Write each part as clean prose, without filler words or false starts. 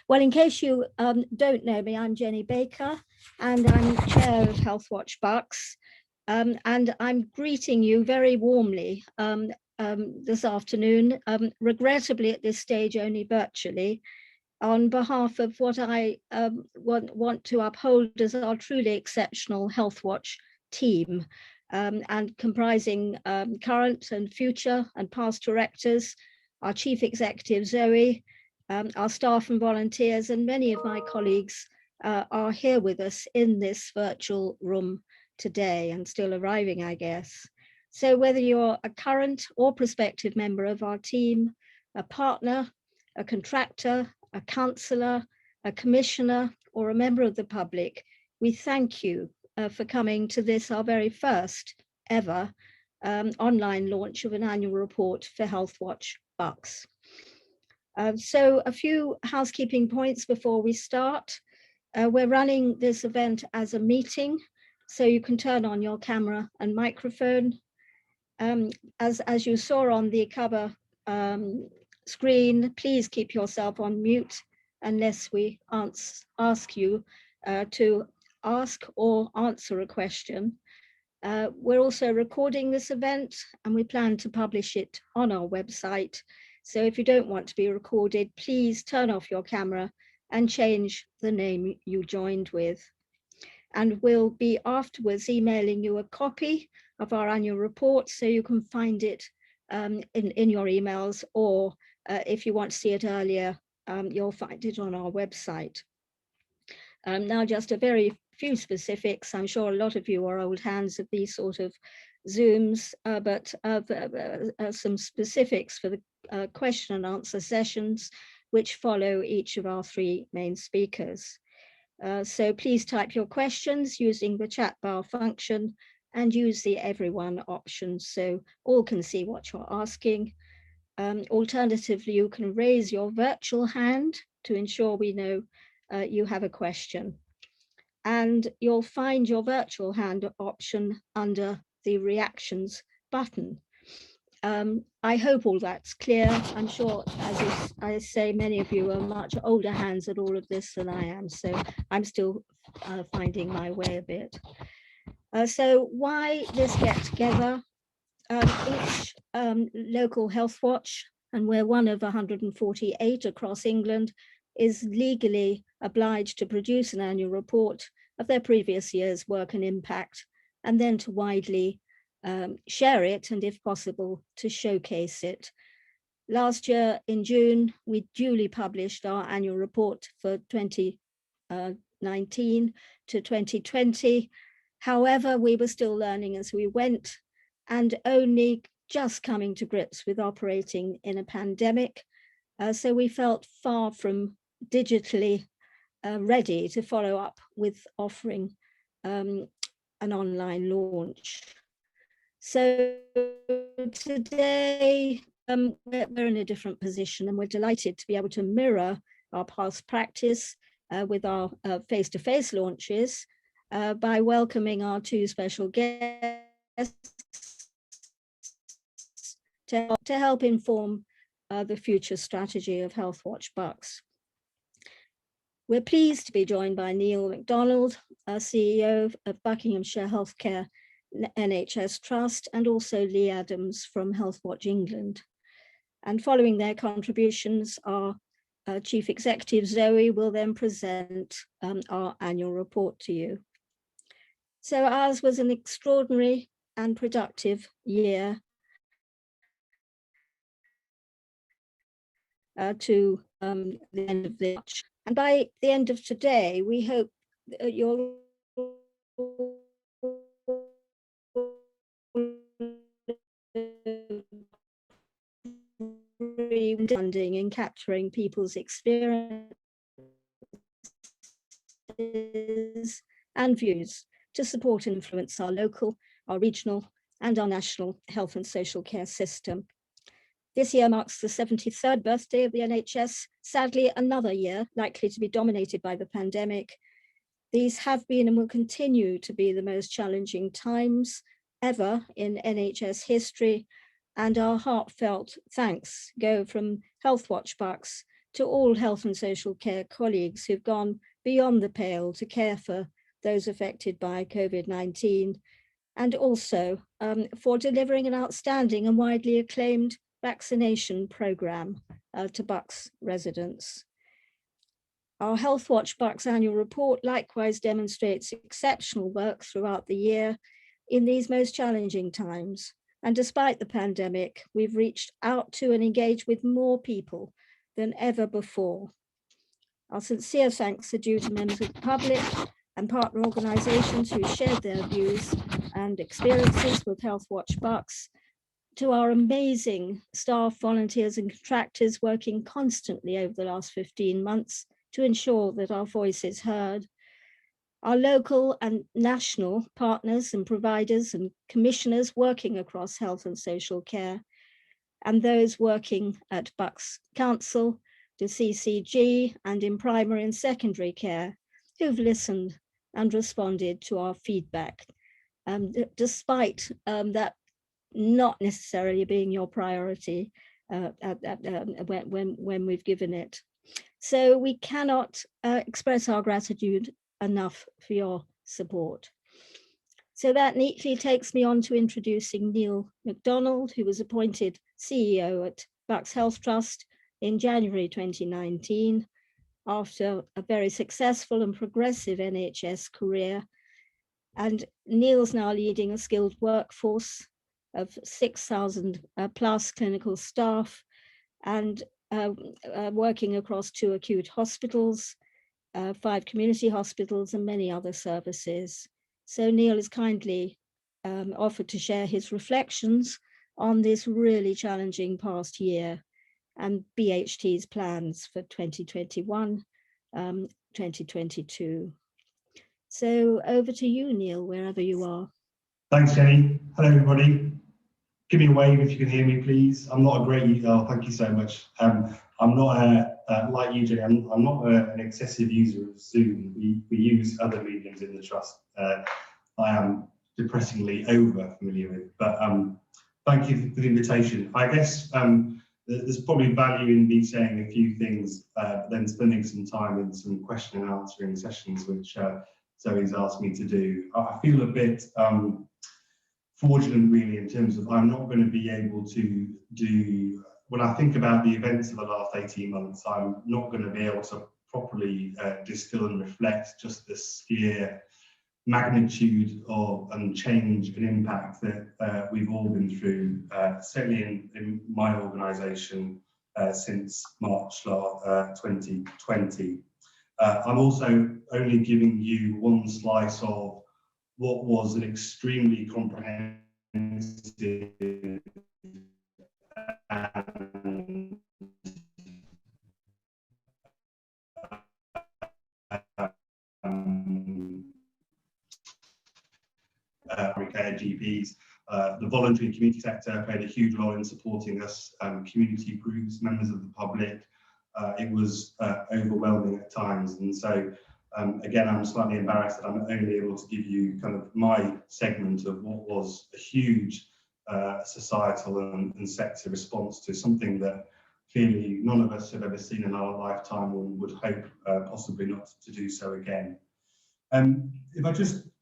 Well, in case you don't know me, I'm Jenny Baker, and I'm chair of Healthwatch Bucks. And I'm greeting you very warmly this afternoon, regrettably at this stage only virtually, on behalf of what I want to uphold as our truly exceptional Healthwatch team, and comprising current and future and past directors, our chief executive, Zoe, our staff and volunteers, and many of my colleagues are here with us in this virtual room today and still arriving, I guess. So whether you're a current or prospective member of our team, a partner, a contractor, a councillor, a commissioner, or a member of the public, we thank you for coming to this, our very first ever online launch of an annual report for Healthwatch Bucks. So a few housekeeping points before we start. We're running this event as a meeting, so you can turn on your camera and microphone. As you saw on the cover screen, please keep yourself on mute unless we ask you to ask or answer a question. We're also recording this event and we plan to publish it on our website. So if you don't want to be recorded, please turn off your camera and change the name you joined with. And we'll be afterwards emailing you a copy of our annual report so you can find it in your emails, or if you want to see it earlier, you'll find it on our website. Now, just a very few specifics. I'm sure a lot of you are old hands of these sort of Zooms, but some specifics for the question and answer sessions, which follow each of our three main speakers. So please type your questions using the chat bar function and use the everyone option so all can see what you're asking. Alternatively, you can raise your virtual hand to ensure we know you have a question. And you'll find your virtual hand option under the reactions button. I hope all that's clear. I'm sure, as I say, many of you are much older hands at all of this than I am, so I'm still finding my way a bit. So why this get together? Each local Healthwatch, and we're one of 148 across England, is legally obliged to produce an annual report of their previous year's work and impact, and then to widely share it, and if possible, to showcase it. Last year in June, we duly published our annual report for 2019 to 2020. However, we were still learning as we went and only just coming to grips with operating in a pandemic. So we felt far from digitally ready to follow up with offering an online launch. So today we're in a different position, and we're delighted to be able to mirror our past practice with our face-to-face launches by welcoming our two special guests to help inform the future strategy of Healthwatch Bucks. We're pleased to be joined by Neil MacDonald, CEO of Buckinghamshire Healthcare NHS Trust, and also Lee Adams from Healthwatch England. And following their contributions, our Chief Executive Zoe will then present our annual report to you. So ours was an extraordinary and productive year to the end of the March. And by the end of today, we hope that you'll funding and capturing people's experiences and views to support and influence our local, our regional, and our national health and social care system. This year marks the 73rd birthday of the NHS, sadly another year likely to be dominated by the pandemic. These have been and will continue to be the most challenging times ever in NHS history, and our heartfelt thanks go from Healthwatch Bucks to all health and social care colleagues who've gone beyond the pale to care for those affected by COVID-19, and also for delivering an outstanding and widely acclaimed vaccination programme to Bucks residents. Our Healthwatch Bucks annual report likewise demonstrates exceptional work throughout the year in these most challenging times. And despite the pandemic, we've reached out to and engaged with more people than ever before. Our sincere thanks are due to members of the public and partner organisations who shared their views and experiences with Healthwatch Bucks, to our amazing staff, volunteers and contractors working constantly over the last 15 months to ensure that our voice is heard, our local and national partners and providers and commissioners working across health and social care, and those working at Bucks Council, the CCG, and in primary and secondary care, who've listened and responded to our feedback, despite that not necessarily being your priority when we've given it. So we cannot express our gratitude enough for your support. So that neatly takes me on to introducing Neil McDonald, who was appointed CEO at Bucks Health Trust in January 2019, after a very successful and progressive NHS career. And Neil's now leading a skilled workforce of 6,000 plus clinical staff, and working across 2 acute hospitals, 5 community hospitals, and many other services. So Neil has kindly offered to share his reflections on this really challenging past year and BHT's plans for 2021, 2022. So over to you, Neil, wherever you are. Thanks, Jenny. Hello, everybody. Give me a wave if you can hear me, please. I'm not a great user. Oh, thank you so much. I'm not like you, Jenny. I'm not an excessive user of Zoom. We use other mediums in the trust. I am depressingly over familiar with, but thank you for the invitation. I guess there's probably value in me saying a few things, then spending some time in some question and answering sessions, which Zoe's asked me to do. I feel a bit fortunate, really, in terms of I'm not going to be able to do, when I think about the events of the last 18 months, I'm not going to be able to properly distill and reflect just the sheer magnitude of and change and impact that we've all been through, certainly in my organisation since March 2020. I'm also only giving you one slice of what was an extremely comprehensive and care GPs. The voluntary community sector played a huge role in supporting us, community groups, members of the public. It was overwhelming at times, and so again, I'm slightly embarrassed that I'm only able to give you kind of my segment of what was a huge societal and sector response to something that clearly none of us have ever seen in our lifetime, and would hope possibly not to do so again. If I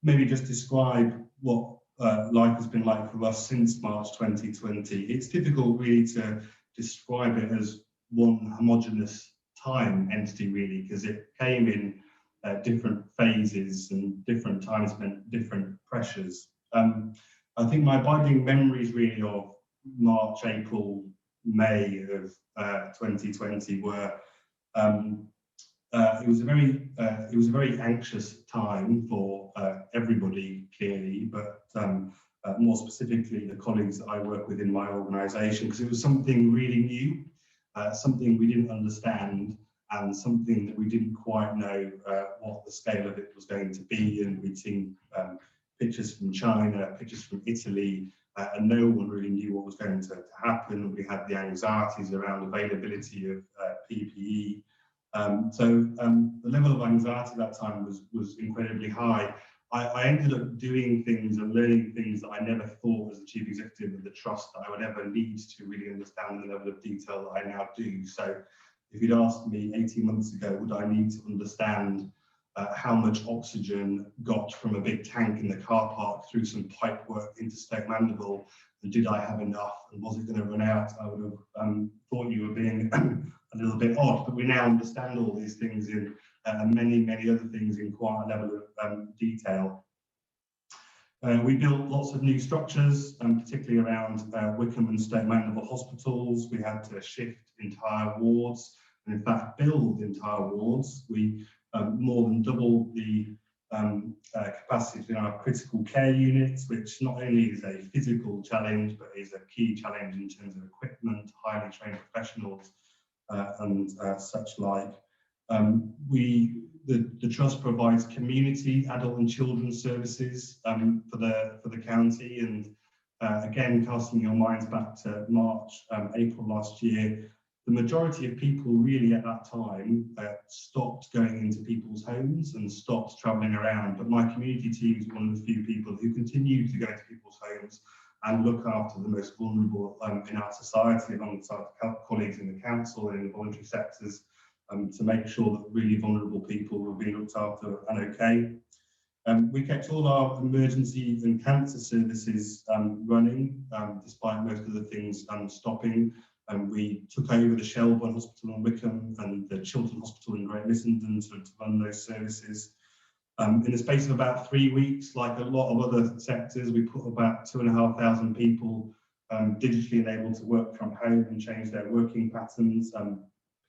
maybe just describe what life has been like for us since March 2020, it's difficult really to describe it as one homogenous time entity, really, because it came in different phases, and different times meant different pressures. I think my abiding memories really of March, April, May of 2020 were it was a very anxious time for everybody, clearly, but more specifically the colleagues that I work with in my organisation, because it was something really new, something we didn't understand, and something that we didn't quite know what the scale of it was going to be. And we'd seen pictures from China, pictures from Italy, and no one really knew what was going to happen. We had the anxieties around availability of PPE. So the level of anxiety at that time was incredibly high. I ended up doing things and learning things that I never thought as the chief executive of the trust that I would ever need to really understand the level of detail that I now do. So if you'd asked me 18 months ago, would I need to understand how much oxygen got from a big tank in the car park through some pipe work into Stoke Mandeville, and did I have enough, and was it going to run out, I would have thought you were being a little bit odd. But we now understand all these things in many other things in quite a level of detail. We built lots of new structures, particularly around Wickham and Stoke Mandeville hospitals. We had to shift entire wards, and in fact build entire wards. We more than doubled the capacity in our critical care units, which not only is a physical challenge, but is a key challenge in terms of equipment, highly trained professionals, and such like. The Trust provides community, adult and children's services for the county, and again, casting your minds back to March, April last year, the majority of people really at that time stopped going into people's homes and stopped travelling around. But my community team is one of the few people who continue to go into people's homes and look after the most vulnerable in our society, alongside colleagues in the council and in the voluntary sectors, to make sure that really vulnerable people were being looked after and okay. We kept all our emergency and cancer services running, despite most of the things stopping. We took over the Shelbourne Hospital in Wickham and the Chiltern Hospital in Great Missenden to run those services. In the space of about 3 weeks, like a lot of other sectors, we put about 2,500 people digitally enabled to work from home and change their working patterns,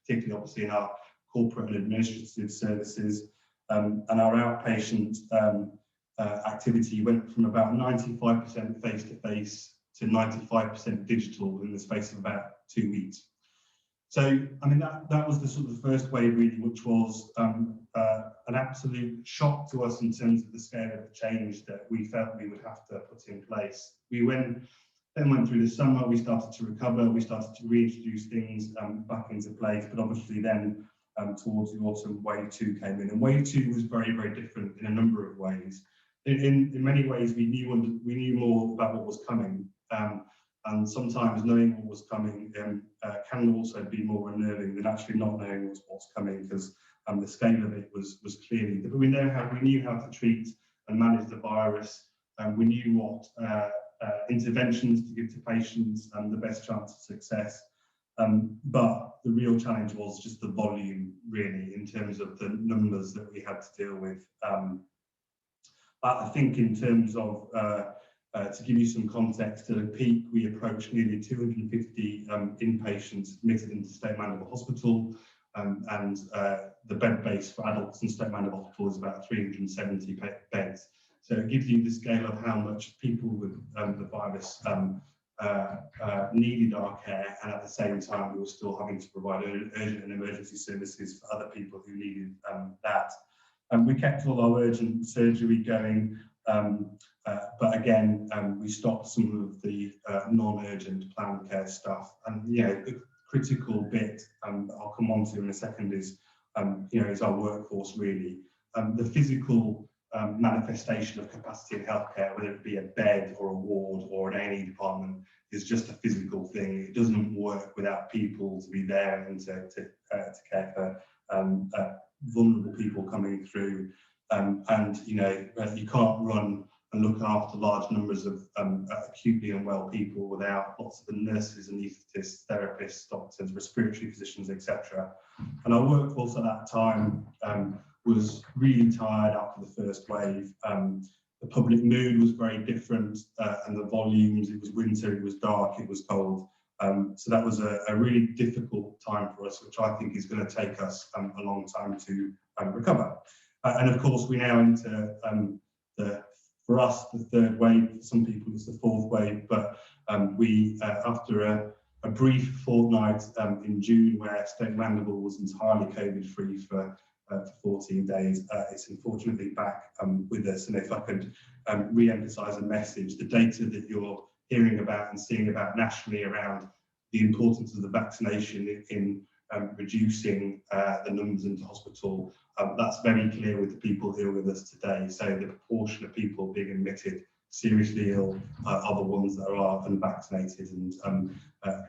particularly obviously in our corporate and administrative services. And our outpatient activity went from about 95% face-to-face to 95% digital in the space of about 2 weeks. So, I mean, that was the sort of first wave really, which was an absolute shock to us in terms of the scale of the change that we felt we would have to put in place. We then went through the summer, we started to recover, we started to reintroduce things back into place, but obviously then towards the autumn, wave 2 came in, and wave 2 was very different in a number of ways. In many ways, we knew more about what was coming, and sometimes knowing what was coming can also be more unnerving than actually not knowing what's coming, because the scale of it was clearly. But we knew how to treat and manage the virus, and we knew what interventions to give to patients and the best chance of success. But the real challenge was just the volume, really, in terms of the numbers that we had to deal with. I think in terms of, to give you some context, at a peak, we approached nearly 250 inpatients admitted into Stoke Mandeville Hospital, and the bed base for adults in Stoke Mandeville Hospital is about 370 beds. So it gives you the scale of how much people with the virus needed our care, and at the same time we were still having to provide urgent and emergency services for other people who needed that. And we kept all our urgent surgery going, but again we stopped some of the non-urgent planned care stuff. And the critical bit I'll come on to in a second is is our workforce, really. The physical manifestation of capacity in healthcare, whether it be a bed or a ward or an A&E department, is just a physical thing. It doesn't work without people to be there and to care for vulnerable people coming through. And you can't run and look after large numbers of acutely unwell people without lots of the nurses, anaesthetists, therapists, doctors, respiratory physicians, etc. And our workforce at that time was really tired after the first wave. The public mood was very different, and the volumes, it was winter, it was dark, it was cold. So that was a really difficult time for us, which I think is going to take us a long time to recover. And of course, we now enter for us, the third wave. For some people, it's the fourth wave. But we, after a brief fortnight in June, where Stoke Mandeville was entirely COVID-free for 14 days, it's unfortunately back with us. And if I could re-emphasise a message, the data that you're hearing about and seeing about nationally around the importance of the vaccination in reducing the numbers into hospital, that's very clear with the people who are with us today. So the proportion of people being admitted seriously ill are the ones that are unvaccinated, and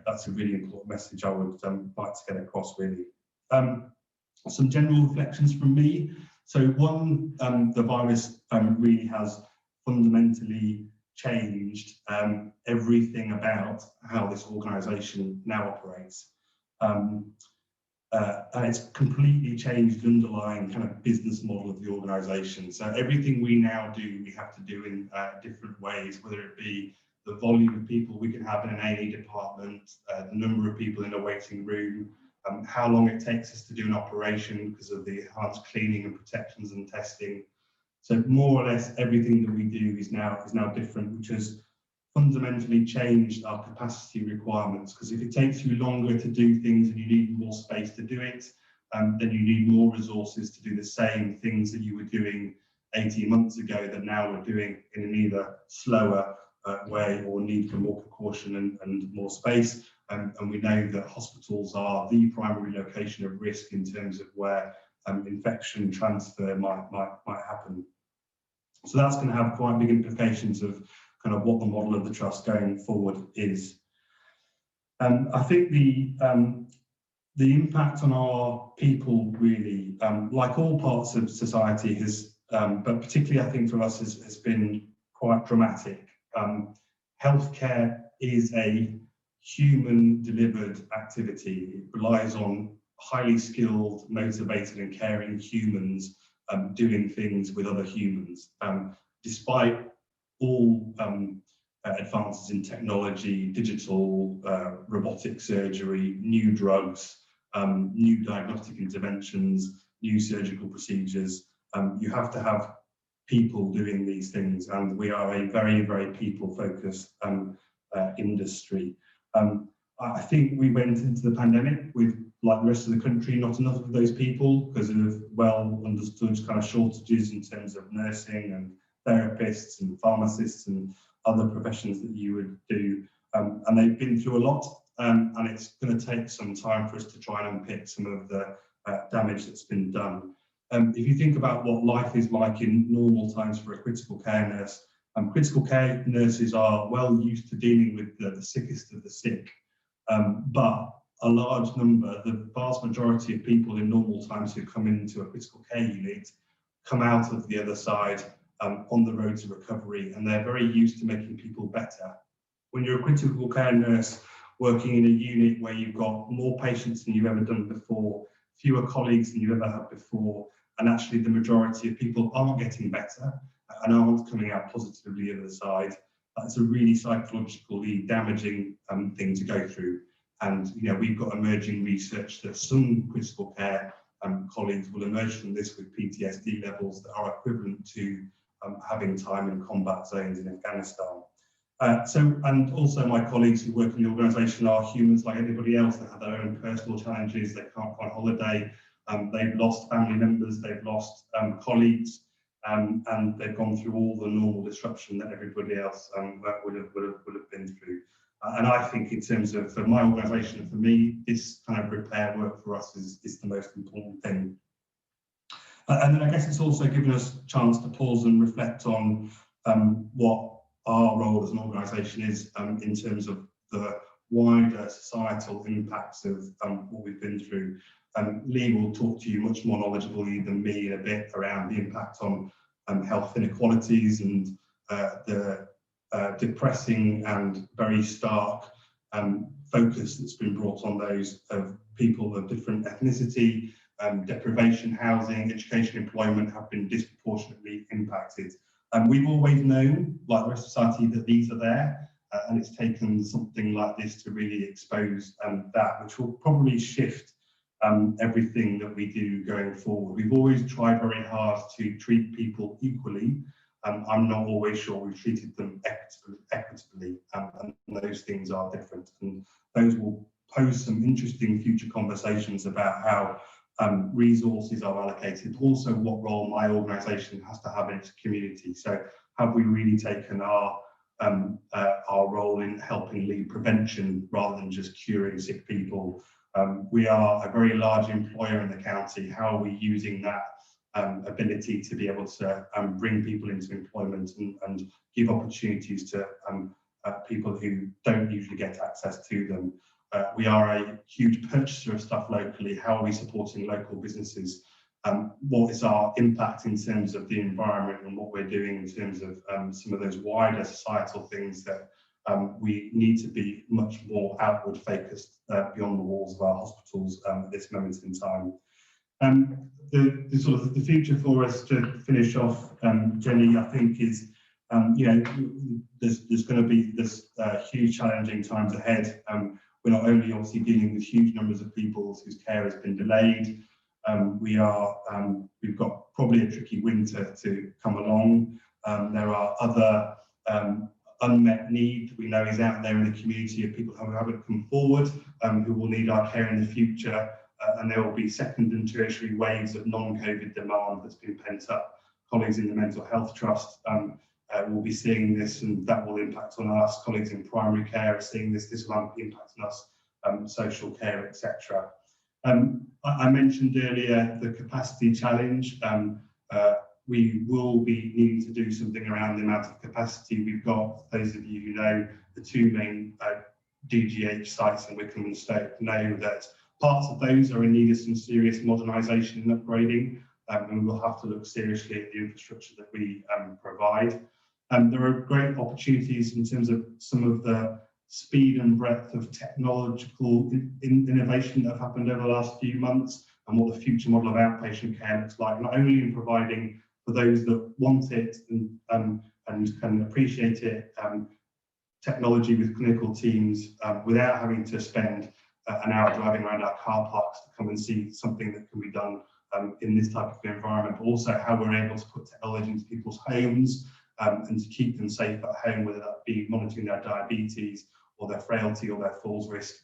that's a really important message I would like to get across, really. Some general reflections from me. So one, the virus really has fundamentally changed everything about how this organisation now operates. And it's completely changed the underlying kind of business model of the organisation. So everything we now do, we have to do in different ways, whether it be the volume of people we can have in an A&E department, the number of people in a waiting room, how long it takes us to do an operation because of the enhanced cleaning and protections and testing. So more or less everything that we do is now different, which has fundamentally changed our capacity requirements. Because if it takes you longer to do things and you need more space to do it, then you need more resources to do the same things that you were doing 18 months ago that now we're doing in an either slower way or need for more precaution and more space. And we know that hospitals are the primary location of risk in terms of where infection transfer might happen. So that's going to have quite big implications of kind of what the model of the trust going forward is. I think the impact on our people really, like all parts of society, has, but particularly I think for us has been quite dramatic. Healthcare is a human delivered activity. It relies on highly skilled, motivated and caring humans doing things with other humans. Despite all advances in technology, digital, robotic surgery, new drugs, new diagnostic interventions, new surgical procedures, you have to have people doing these things, and we are a very, very people-focused industry. I think we went into the pandemic with, like the rest of the country, not enough of those people because of well understood kind of shortages in terms of nursing and therapists and pharmacists and other professions that you would do. And they've been through a lot, and it's going to take some time for us to try and unpick some of the damage that's been done. If you think about what life is like in normal times for a critical care nurse, critical care nurses are well used to dealing with the sickest of the sick, but a large number, the vast majority of people in normal times who come into a critical care unit come out of the other side on the road to recovery, and they're very used to making people better. When you're a critical care nurse working in a unit where you've got more patients than you've ever done before, fewer colleagues than you've ever had before, and actually the majority of people aren't getting better and aren't coming out positively the other side, that's a really psychologically damaging thing to go through. And you know, we've got emerging research that some critical care colleagues will emerge from this with PTSD levels that are equivalent to having time in combat zones in Afghanistan. And also my colleagues who work in the organisation are humans like anybody else that have their own personal challenges. They can't go on holiday, they've lost family members, they've lost colleagues, and they've gone through all the normal disruption that everybody else would have been through. And I think in terms of for my organisation and for me, this kind of repair work for us is the most important thing. And then I guess it's also given us a chance to pause and reflect on what our role as an organisation is in terms of the wider societal impacts of what we've been through. Lee will talk to you much more knowledgeably than me in a bit around the impact on health inequalities and the depressing and very stark focus that's been brought on those of people of different ethnicity. Deprivation, housing, education, employment have been disproportionately impacted. We've always known, like the rest of society, that these are there, and it's taken something like this to really expose that, which will probably shift everything that we do going forward. We've always tried very hard to treat people equally. I'm not always sure we've treated them equitably, and those things are different. And those will pose some interesting future conversations about how resources are allocated, also what role my organisation has to have in its community. So have we really taken our role in helping lead prevention rather than just curing sick people? We are a very large employer in the county. How are we using that ability to be able to bring people into employment and give opportunities to people who don't usually get access to them? we are a huge purchaser of stuff locally. How are we supporting local businesses? What is our impact in terms of the environment and what we're doing in terms of some of those wider societal things that we need to be much more outward focused beyond the walls of our hospitals at this moment in time. The sort of the future for us, to finish off, Jenny, I think is, you know, there's going to be this huge challenging times ahead. We're not only obviously dealing with huge numbers of people whose care has been delayed. We've got probably a tricky winter to come along. There are other unmet need we know is out there in the community of people who haven't come forward, who will need our care in the future, and there will be second and tertiary waves of non-COVID demand that's been pent up. Colleagues in the Mental Health Trust will be seeing this, and that will impact on us. Colleagues in primary care are seeing this. This will impact on us, social care, etc. I mentioned earlier the capacity challenge. We will be needing to do something around the amount of capacity we've got. Those of you who know the two main DGH sites in Wickham and Stoke know that parts of those are in need of some serious modernisation and upgrading, and we'll have to look seriously at the infrastructure that we provide. There are great opportunities in terms of some of the speed and breadth of technological innovation that have happened over the last few months, and what the future model of outpatient care looks like, not only in providing for those that want it and can appreciate it, technology with clinical teams without having to spend an hour driving around our car parks to come and see something that can be done in this type of environment, but also how we're able to put technology into people's homes and to keep them safe at home, whether that be monitoring their diabetes or their frailty or their falls risk.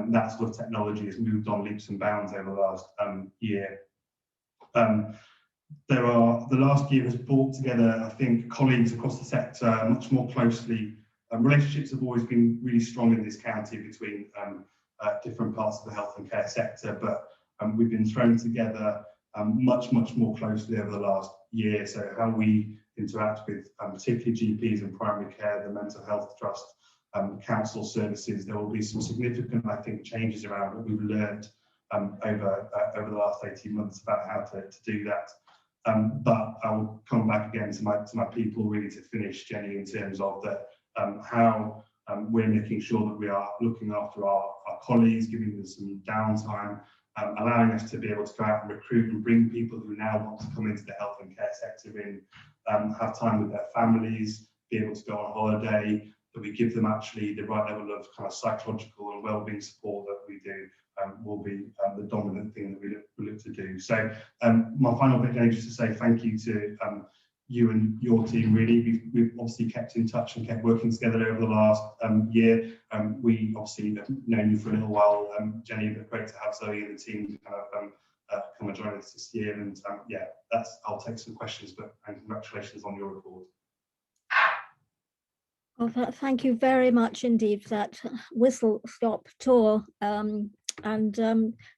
That sort of technology has moved on leaps and bounds over the last year. The last year has brought together, I think, colleagues across the sector much more closely. Relationships have always been really strong in this county between different parts of the health and care sector, but we've been thrown together much more closely over the last year. So how we interact with particularly GPs in primary care, the Mental Health Trust, council services, there will be some significant, I think, changes around what we've learned over the last 18 months about how to do that. But I will come back again to my people really to finish, Jenny, in terms of how we're making sure that we are looking after our colleagues, giving them some downtime, allowing us to be able to go out and recruit and bring people who now want to come into the health and care sector in, have time with their families, be able to go on holiday, that we give them actually the right level of kind of psychological and wellbeing support that we do, will be the dominant thing that we look to do. So my final bit, Jenny, just to say thank you to you and your team. Really, we've obviously kept in touch and kept working together over the last year. We obviously have known you for a little while, Jenny, but great to have Zoe and the team kind of come and join us this year. And yeah, I'll take some questions, and congratulations on your report. Well, thank you very much indeed for that whistle-stop tour, and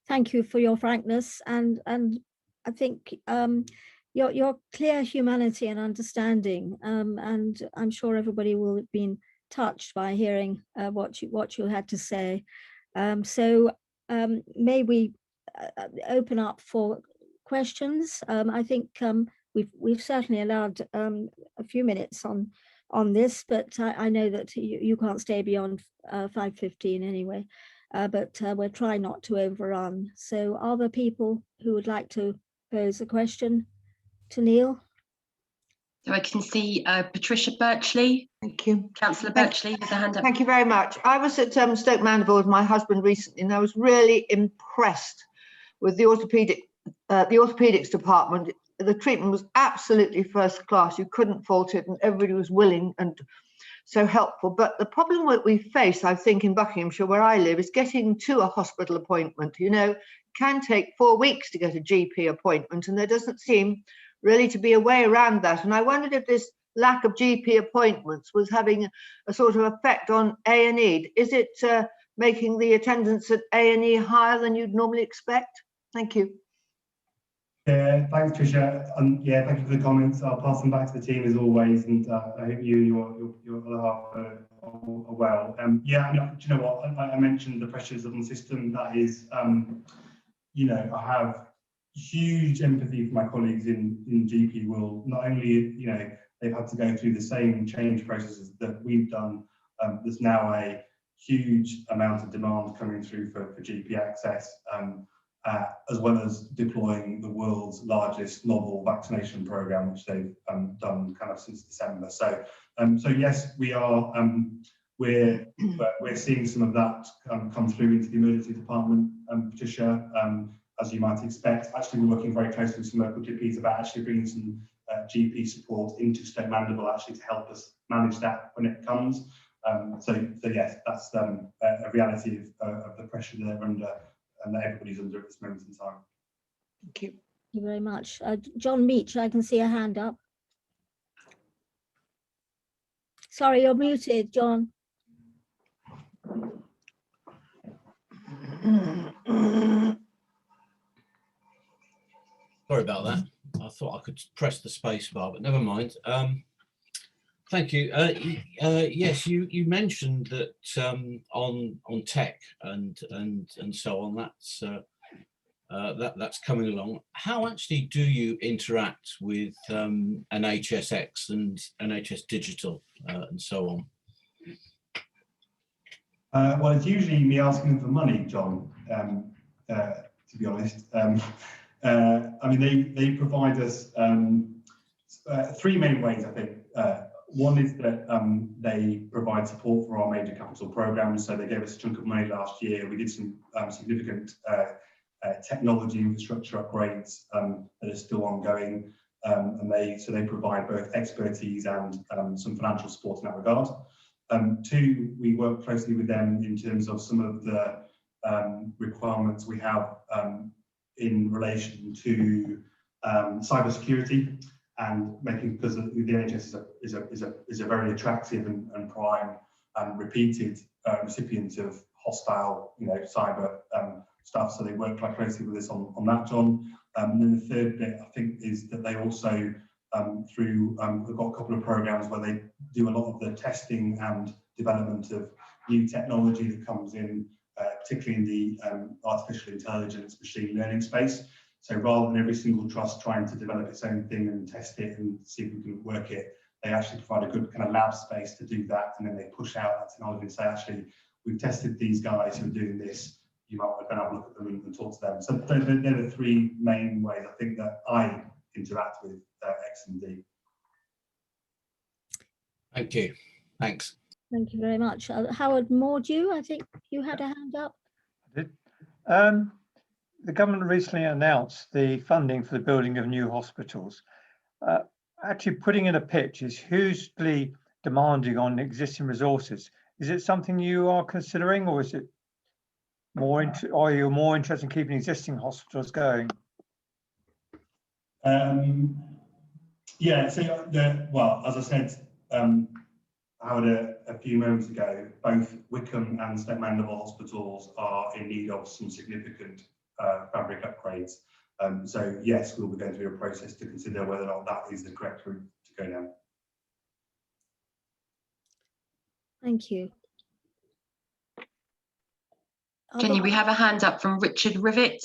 thank you for your frankness, and I think your clear humanity and understanding, and I'm sure everybody will have been touched by hearing what you had to say. So may we open up for questions? I think we've certainly allowed a few minutes on this, but I know that you can't stay beyond 5:15 anyway, but we're trying not to overrun. So are there people who would like to pose a question to Neil? So I can see Patricia Birchley. Thank you. Councillor Birchley with a hand up. Thank you very much. I was at Stoke Mandeville with my husband recently, and I was really impressed with the orthopaedics department. The treatment was absolutely first class. You couldn't fault it, and everybody was willing and so helpful. But the problem that we face, I think, in Buckinghamshire, where I live, is getting to a hospital appointment. You know, it can take 4 weeks to get a GP appointment, and there doesn't seem really to be a way around that. And I wondered if this lack of GP appointments was having a sort of effect on A&E. Is it making the attendance at A&E higher than you'd normally expect? Thank you. Yeah, thanks, Tricia. Yeah, thank you for the comments. I'll pass them back to the team as always, and I hope you and your other half are well. Yeah, I mean, do you know what? I mentioned the pressures on the system. That is, you know, I have huge empathy for my colleagues in GP world. Not only, you know, they've had to go through the same change processes that we've done. There's now a huge amount of demand coming through for GP access. As well as deploying the world's largest novel vaccination program, which they've done kind of since December. So yes, we are. We're seeing some of that come through into the emergency department, Patricia, as you might expect. Actually, we're working very closely with some local GPs about actually bringing some GP support into Stoke Mandeville actually to help us manage that when it comes. So yes, that's a reality of the pressure they're under. And that everybody's under at this moment in time. Thank you. Thank you very much. John Meach, I can see a hand up. Sorry, you're muted, John. Sorry about that. I thought I could press the space bar, but never mind. Thank you. Yes, you mentioned that on tech and so on. That's coming along. How actually do you interact with NHSX and NHS Digital and so on? Well, it's usually me asking them for money, John. To be honest, I mean they provide us three main ways, I think. One is that they provide support for our major capital programs. So they gave us a chunk of money last year. We did some significant technology infrastructure upgrades that are still ongoing, and they provide both expertise and some financial support in that regard. Two, we work closely with them in terms of some of the requirements we have in relation to cybersecurity. And making, because the NHS is a very attractive and prime and repeated recipient of hostile, you know, cyber stuff. So they work quite closely with us on that, John. And then the third bit, I think, is that they also we've got a couple of programs where they do a lot of the testing and development of new technology that comes in, particularly in the artificial intelligence, machine learning space. So rather than every single trust trying to develop its own thing and test it and see if we can work it, they actually provide a good kind of lab space to do that. And then they push out that technology and say, actually, we've tested these guys who are doing this. You might want to have a look at them and talk to them. So they're the three main ways I think that I interact with X&D. Thank you. Thanks. Thank you very much. Howard Mordew, I think you had a hand up. I did. The government recently announced the funding for the building of new hospitals. Actually putting in a pitch is hugely demanding on existing resources. Is it something you are considering, or is it more are you more interested in keeping existing hospitals going? Yeah, so well, as I said, Howard, a few moments ago, both Wickham and Stoke Mandeville hospitals are in need of some significant fabric upgrades. So yes, we'll be going through a process to consider whether or not that is the correct route to go down. Thank you. Jenny, we have a hand up from Richard Rivet.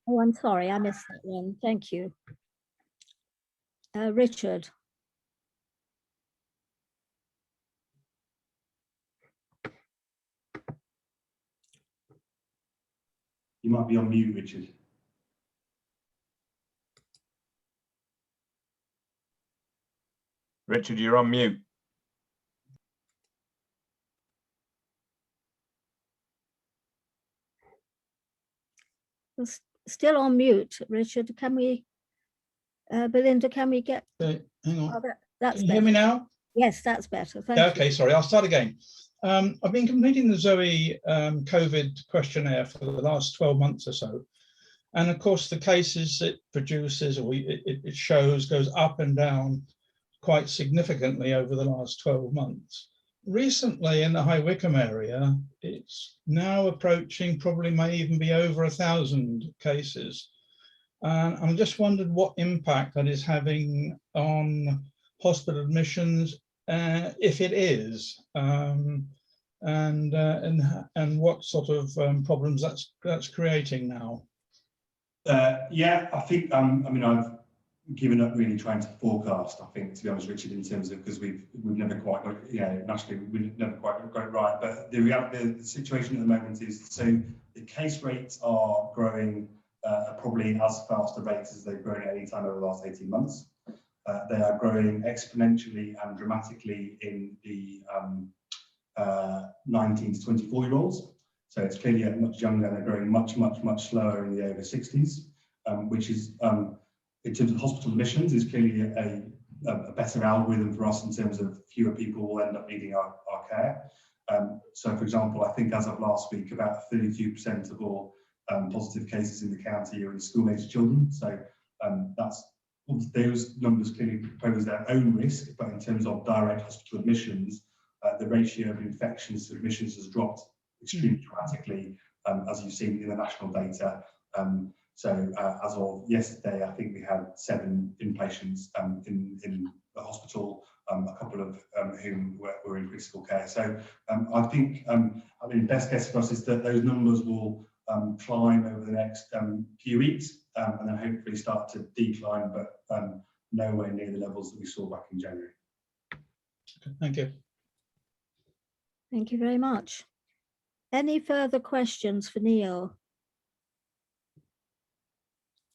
Oh, I'm sorry, I missed that one. Thank you. Richard. You might be on mute, Richard. Richard, you're on mute. Still on mute, Richard. Can we, Belinda, can we get? Hang on. Oh, that's Can you better. hear me now? Yes, that's better. Thank you. Okay, sorry, I'll start again. I've been completing the Zoe COVID questionnaire for the last 12 months or so. And of course, the cases it produces or it shows goes up and down quite significantly over the last 12 months. Recently in the High Wycombe area, it's now approaching, probably may even be over 1,000 cases. And I'm just wondered what impact that is having on hospital admissions, if it is, and what sort of problems that's creating now. Yeah, I think, I mean, I've given up really trying to forecast, I think, to be honest, Richard, in terms of, because we've never quite got it, you know, nationally, we've never quite got it right. But the reality, the situation at the moment is, so the case rates are growing probably as fast a rates as they've grown at any time over the last 18 months. They are growing exponentially and dramatically in the 19 to 24-year-olds. So it's clearly much younger, and they're growing much slower in the over 60s, which is, in terms of hospital admissions, is clearly a better algorithm for us in terms of fewer people will end up needing our care. So, for example, I think as of last week, about 32% of all positive cases in the county are in school-aged children. So those numbers clearly pose their own risk, but in terms of direct hospital admissions, the ratio of infections to admissions has dropped extremely dramatically, as you've seen in the national data. So as of yesterday, I think we had 7 inpatients in the hospital, a couple of whom were in critical care. So I think, I mean, best guess for us is that those numbers will climb over the next few weeks, and then hopefully start to decline, but nowhere near the levels that we saw back in January. Okay, thank you. Thank you very much. Any further questions for Neil?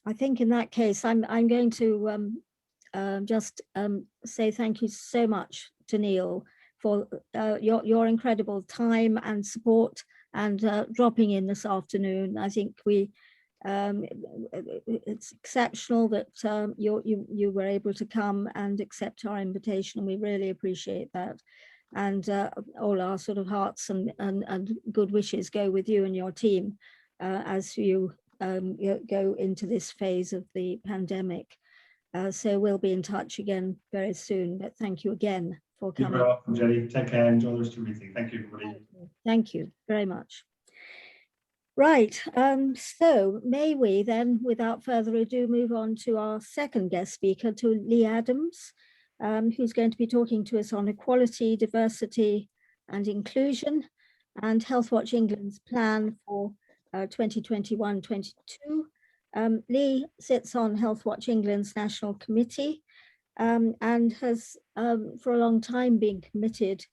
I think in that case, I'm going to just say thank you so much to Neil for your incredible time and support and dropping in this afternoon. I think it's exceptional that you were able to come and accept our invitation. We really appreciate that. And all our sort of hearts and good wishes go with you and your team as you go into this phase of the pandemic. So we'll be in touch again very soon, but thank you again for coming. You're welcome, Jenny. Take care. Enjoy the rest of your meeting. Thank you, everybody. Thank you very much. Right, so may we then, without further ado, move on to our second guest speaker, to Lee Adams, who's going to be talking to us on equality, diversity and inclusion, and Healthwatch England's plan for 2021-22. Lee sits on Healthwatch England's National Committee and has for a long time been committed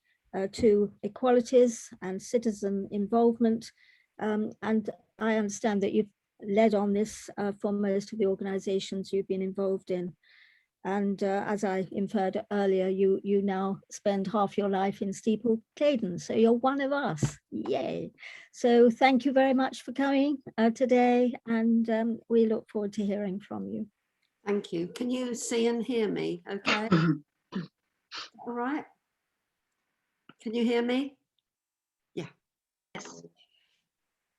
to equalities and citizen involvement. And I understand that you've led on this for most of the organisations you've been involved in. And as I inferred earlier, you now spend half your life in Steeple Claydon, so you're one of us. Yay! So thank you very much for coming today, and we look forward to hearing from you. Thank you. Can you see and hear me? Okay. All right. Can you hear me? Yeah. Yes.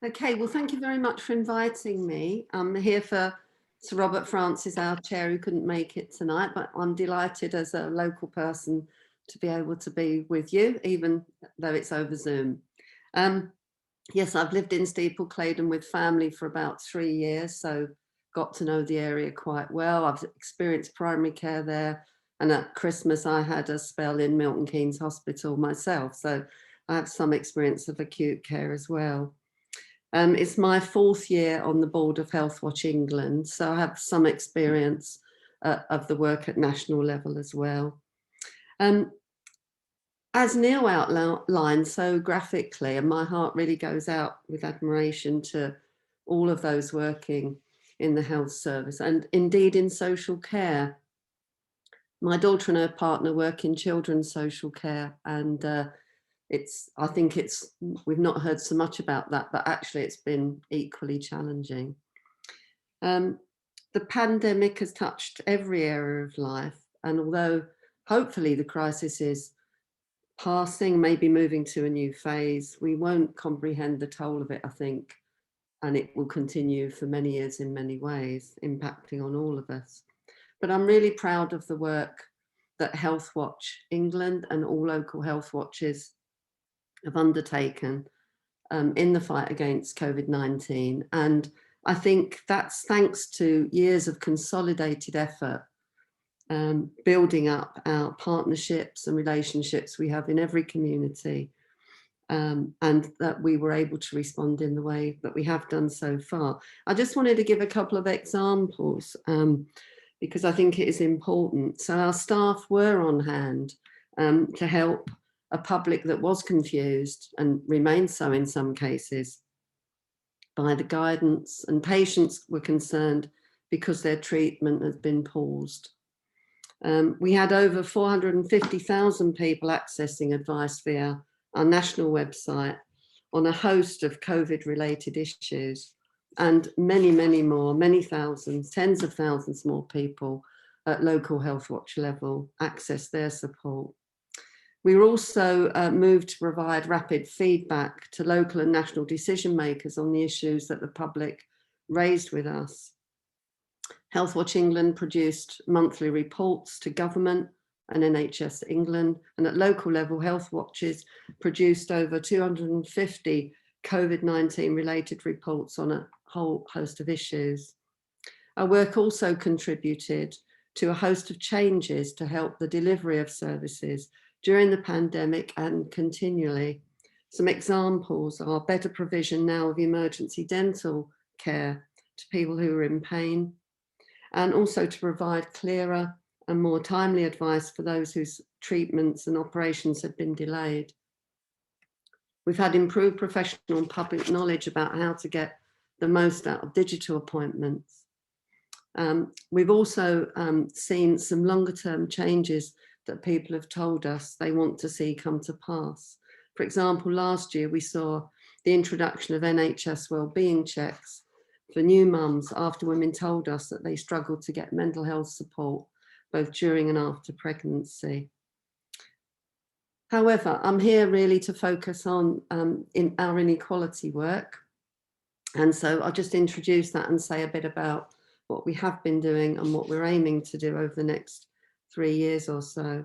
Okay. Well, thank you very much for inviting me. I'm here for Sir Robert Francis, our chair, who couldn't make it tonight, but I'm delighted as a local person to be able to be with you, even though it's over Zoom. Yes, I've lived in Steeple Claydon with family for about 3 years, so got to know the area quite well. I've experienced primary care there, and at Christmas I had a spell in Milton Keynes Hospital myself, so I have some experience of acute care as well. It's my 4th year on the board of Healthwatch England, so I have some experience of the work at national level as well. As Neil outlined so graphically, and my heart really goes out with admiration to all of those working in the health service and indeed in social care. My daughter and her partner work in children's social care, and I think we've not heard so much about that, but actually it's been equally challenging. The pandemic has touched every area of life, and although hopefully the crisis is passing, maybe moving to a new phase, we won't comprehend the toll of it, I think, and it will continue for many years in many ways, impacting on all of us. But I'm really proud of the work that Healthwatch England and all local health watches have undertaken in the fight against COVID-19. And I think that's thanks to years of consolidated effort, building up our partnerships and relationships we have in every community, and that we were able to respond in the way that we have done so far. I just wanted to give a couple of examples because I think it is important. So our staff were on hand to help a public that was confused and remains so in some cases by the guidance, and patients were concerned because their treatment has been paused. We had over 450,000 people accessing advice via our national website on a host of COVID-related issues, and many, many more, many thousands, tens of thousands more people at local Health Watch level access their support. We were also moved to provide rapid feedback to local and national decision makers on the issues that the public raised with us. Health Watch England produced monthly reports to government and NHS England, and at local level, Health Watches produced over 250 COVID-19 related reports on a whole host of issues. Our work also contributed to a host of changes to help the delivery of services during the pandemic and continually. Some examples are better provision now of emergency dental care to people who are in pain, and also to provide clearer and more timely advice for those whose treatments and operations had been delayed. We've had improved professional and public knowledge about how to get the most out of digital appointments. We've also seen some longer term changes that people have told us they want to see come to pass. For example, last year we saw the introduction of NHS wellbeing checks for new mums after women told us that they struggled to get mental health support both during and after pregnancy. However, I'm here really to focus on in our inequality work. And so I'll just introduce that and say a bit about what we have been doing and what we're aiming to do over the next 3 years or so.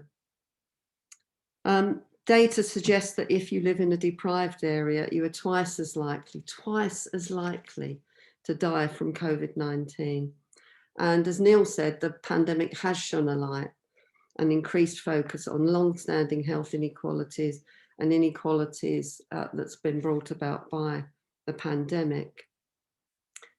Data suggests that if you live in a deprived area, you are twice as likely to die from COVID-19. And as Neil said, the pandemic has shone a light and increased focus on long-standing health inequalities and inequalities that's been brought about by the pandemic.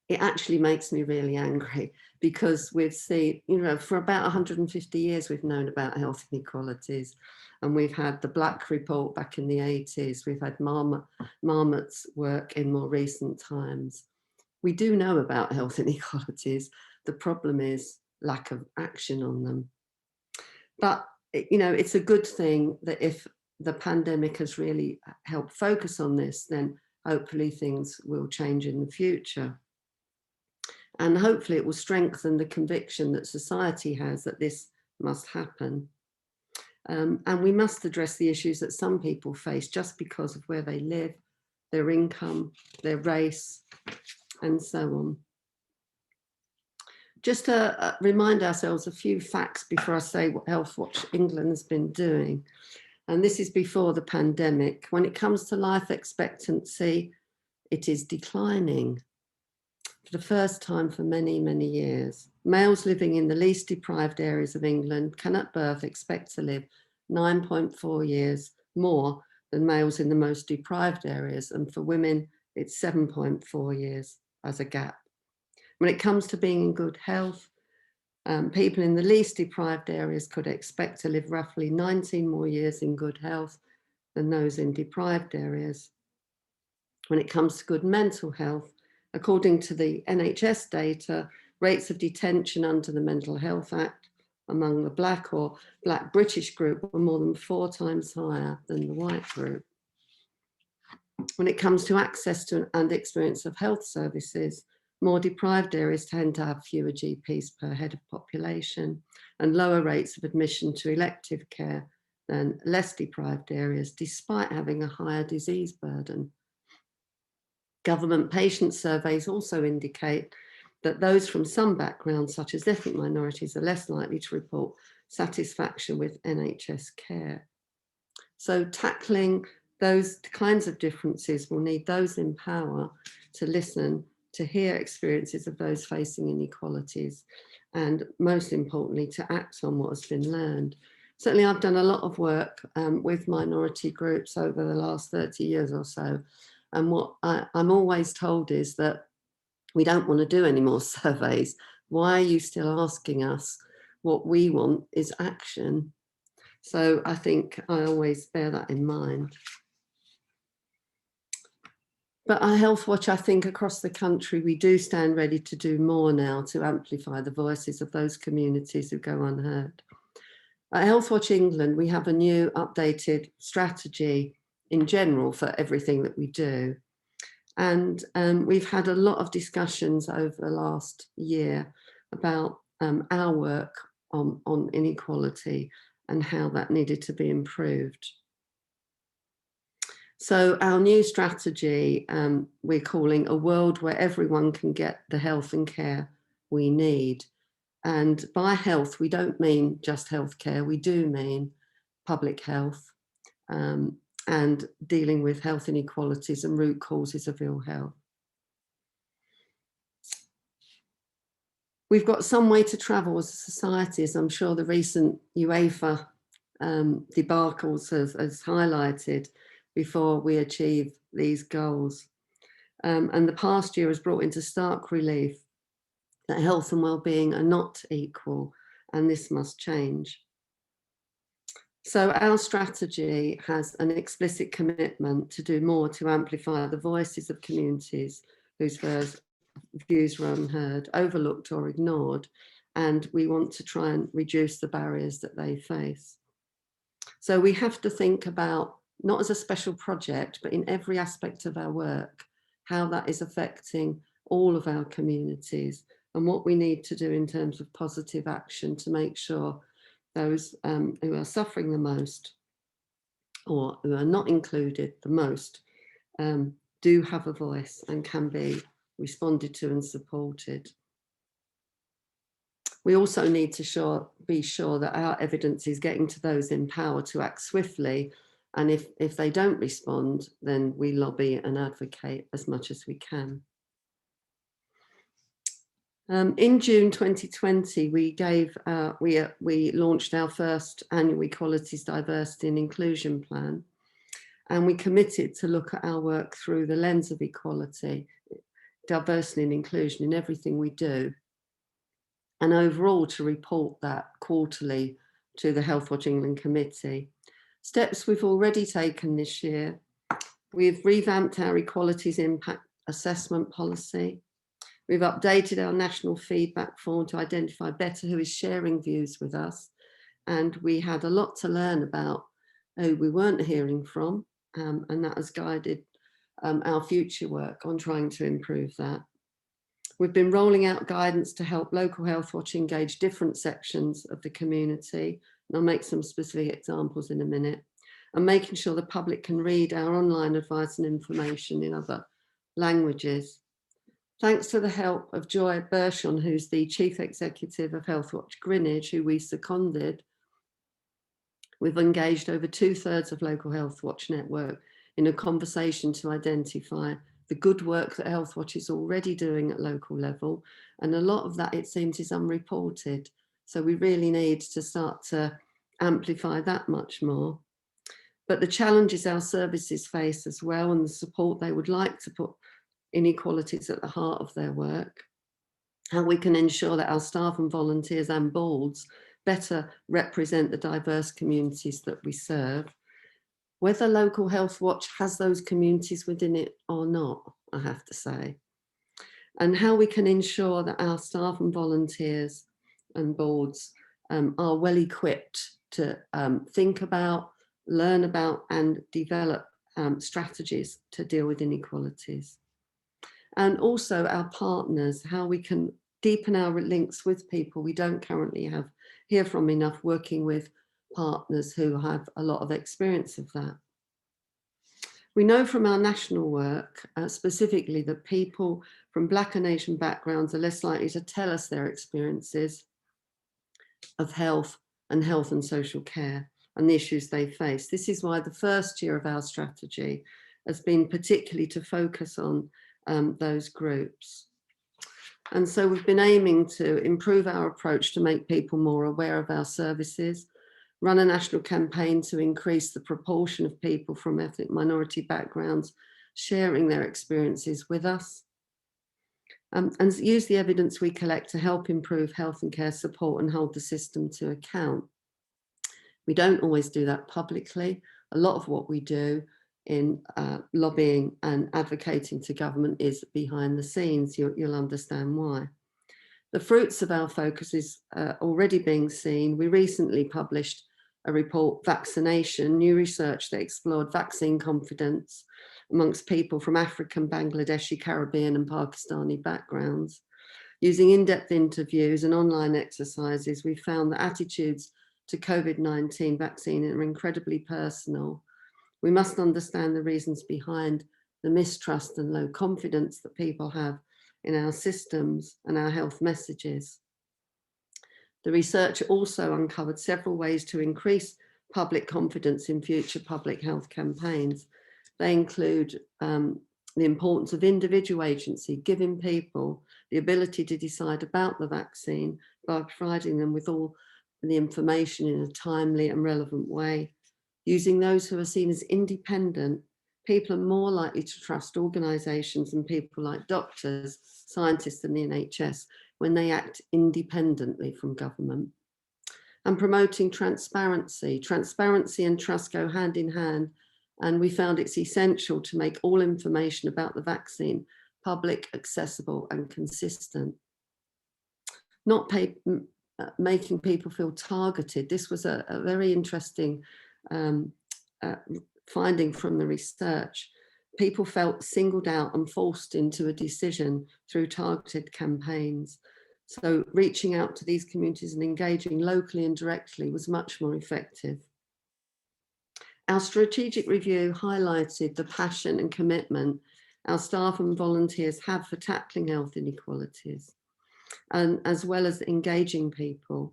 It actually makes me really angry because we've seen, for about 150 years, we've known about health inequalities, and we've had the Black Report back in the 80s. We've had Marmot's work in more recent times. We do know about health inequalities. The problem is lack of action on them. But, it's a good thing that if the pandemic has really helped focus on this, then hopefully things will change in the future. And hopefully it will strengthen the conviction that society has that this must happen. And we must address the issues that some people face just because of where they live, their income, their race, and so on. Just to remind ourselves a few facts before I say what Health Watch England has been doing. And this is before the pandemic. When it comes to life expectancy, it is declining for the first time for many, many years. Males living in the least deprived areas of England can at birth expect to live 9.4 years more than males in the most deprived areas. And for women, it's 7.4 years as a gap. When it comes to being in good health, people in the least deprived areas could expect to live roughly 19 more years in good health than those in deprived areas. When it comes to good mental health, according to the NHS data, rates of detention under the Mental Health Act among the Black or Black British group were more than 4 times higher than the white group. When it comes to access to and experience of health services, more deprived areas tend to have fewer GPs per head of population and lower rates of admission to elective care than less deprived areas, despite having a higher disease burden. Government patient surveys also indicate that those from some backgrounds, such as ethnic minorities, are less likely to report satisfaction with NHS care. So tackling those kinds of differences will need those in power to listen to hear experiences of those facing inequalities, and most importantly, to act on what has been learned. Certainly, I've done a lot of work with minority groups over the last 30 years or so. And what I'm always told is that we don't want to do any more surveys. Why are you still asking us? What we want is action. So I think I always bear that in mind. But at Health Watch, I think across the country, we do stand ready to do more now to amplify the voices of those communities who go unheard. At Health Watch England, we have a new updated strategy in general for everything that we do. And we've had a lot of discussions over the last year about our work on inequality and how that needed to be improved. So our new strategy, we're calling A World Where Everyone Can Get the Health and Care We Need. And by health, we don't mean just healthcare, we do mean public health and dealing with health inequalities and root causes of ill health. We've got some way to travel as a society, as I'm sure the recent UEFA debacles has highlighted, before we achieve these goals. And the past year has brought into stark relief that health and well-being are not equal, and this must change. So our strategy has an explicit commitment to do more to amplify the voices of communities whose views were unheard, overlooked or ignored, and we want to try and reduce the barriers that they face. So we have to think about, not as a special project, but in every aspect of our work, how that is affecting all of our communities and what we need to do in terms of positive action to make sure those who are suffering the most or who are not included the most do have a voice and can be responded to and supported. We also need to be sure that our evidence is getting to those in power to act swiftly, and if they don't respond, then we lobby and advocate as much as we can. In June 2020, we launched our first annual Equalities, Diversity and Inclusion Plan, and we committed to look at our work through the lens of equality, diversity and inclusion in everything we do, and overall to report that quarterly to the Health Watch England Committee. Steps we've already taken this year: we've revamped our Equalities Impact Assessment policy. We've updated our national feedback form to identify better who is sharing views with us. And we had a lot to learn about who we weren't hearing from, and that has guided our future work on trying to improve that. We've been rolling out guidance to help local Health Watch engage different sections of the community, and I'll make some specific examples in a minute, and making sure the public can read our online advice and information in other languages. Thanks to the help of Joy Bershon, who's the Chief Executive of Health Watch Greenwich, who we seconded, we've engaged over 2/3 of local Health Watch network in a conversation to identify the good work that Health Watch is already doing at local level. And a lot of that, it seems, is unreported. So we really need to start to amplify that much more. But the challenges our services face as well, and the support they would like to put inequalities at the heart of their work, how we can ensure that our staff and volunteers and boards better represent the diverse communities that we serve, whether local Health Watch has those communities within it or not, I have to say, and how we can ensure that our staff and volunteers and boards are well equipped to think about, learn about and develop strategies to deal with inequalities. And also our partners, how we can deepen our links with people we don't currently hear from enough, working with partners who have a lot of experience of that. We know from our national work, specifically, that people from Black and Asian backgrounds are less likely to tell us their experiences of health and social care and the issues they face. This is why the first year of our strategy has been particularly to focus on those groups. And so we've been aiming to improve our approach to make people more aware of our services, run a national campaign to increase the proportion of people from ethnic minority backgrounds sharing their experiences with us, and use the evidence we collect to help improve health and care support and hold the system to account. We don't always do that publicly. A lot of what we do in lobbying and advocating to government is behind the scenes. You'll understand why. The fruits of our focus is already being seen. We recently published a report, Vaccination, new research that explored vaccine confidence amongst people from African, Bangladeshi, Caribbean and Pakistani backgrounds. Using in-depth interviews and online exercises, we found that attitudes to COVID-19 vaccine are incredibly personal. We must understand the reasons behind the mistrust and low confidence that people have in our systems and our health messages. The research also uncovered several ways to increase public confidence in future public health campaigns. They include the importance of individual agency, giving people the ability to decide about the vaccine by providing them with all the information in a timely and relevant way. Using those who are seen as independent, people are more likely to trust organisations and people like doctors, scientists and the NHS when they act independently from government. And promoting transparency. Transparency and trust go hand in hand, and we found it's essential to make all information about the vaccine public, accessible and consistent. Not making people feel targeted. This was a very interesting finding from the research. People felt singled out and forced into a decision through targeted campaigns. So reaching out to these communities and engaging locally and directly was much more effective. Our strategic review highlighted the passion and commitment our staff and volunteers have for tackling health inequalities, and as well as engaging people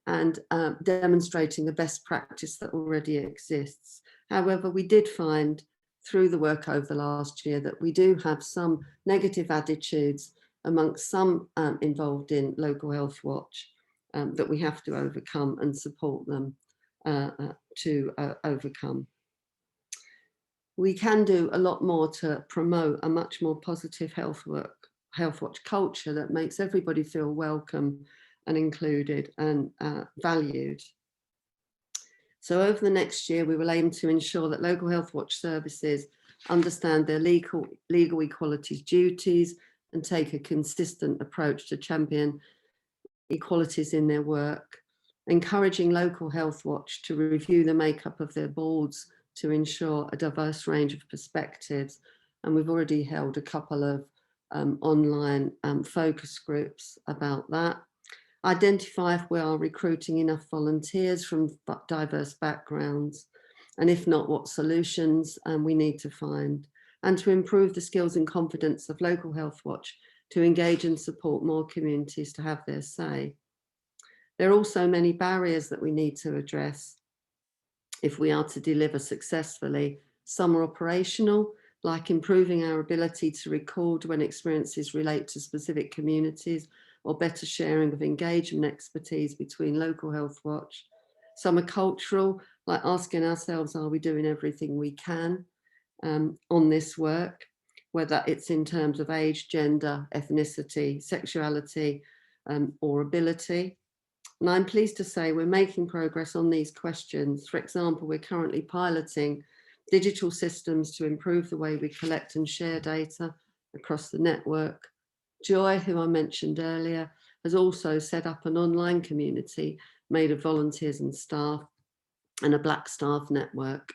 and demonstrating the best practice that already exists. However, we did find through the work over the last year that we do have some negative attitudes amongst some involved in Local Health Watch that we have to overcome and support them to overcome. We can do a lot more to promote a much more positive Health Watch culture that makes everybody feel welcome and included and valued. So over the next year, we will aim to ensure that Local Health Watch services understand their legal equalities duties and take a consistent approach to champion equalities in their work, encouraging Local Health Watch to review the makeup of their boards to ensure a diverse range of perspectives. And we've already held a couple of online focus groups about that. Identify if we are recruiting enough volunteers from diverse backgrounds, and if not, what solutions we need to find, and to improve the skills and confidence of Local Health Watch to engage and support more communities to have their say. There are also many barriers that we need to address if we are to deliver successfully. Some are operational, like improving our ability to record when experiences relate to specific communities, or better sharing of engagement expertise between Local Health Watch. Some are cultural, like asking ourselves, are we doing everything we can on this work, whether it's in terms of age, gender, ethnicity, sexuality, or ability. And I'm pleased to say we're making progress on these questions. For example, we're currently piloting digital systems to improve the way we collect and share data across the network. Joy, who I mentioned earlier, has also set up an online community made of volunteers and staff and a Black staff network.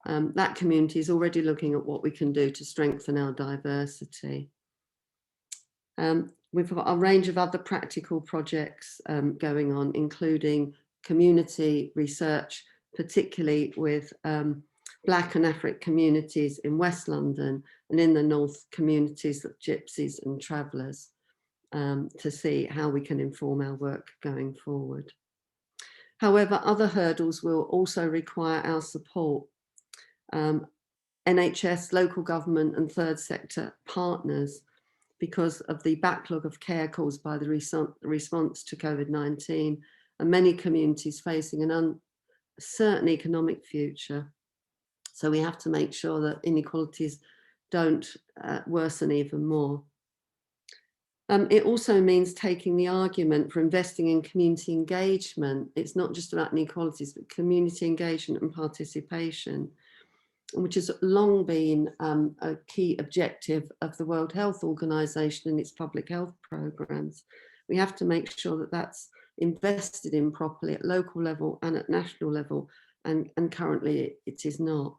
That community is already looking at what we can do to strengthen our diversity. We've got a range of other practical projects going on, including community research, particularly with Black and African communities in West London and in the North communities of Gypsies and Travellers, to see how we can inform our work going forward. However, other hurdles will also require our support. NHS, local government and third sector partners, because of the backlog of care caused by the response to COVID-19 and many communities facing an uncertain economic future. So we have to make sure that inequalities don't worsen even more. It also means taking the argument for investing in community engagement. It's not just about inequalities, but community engagement and participation, which has long been a key objective of the World Health Organization and its public health programs. We have to make sure that that's invested in properly at local level and at national level, and currently it is not.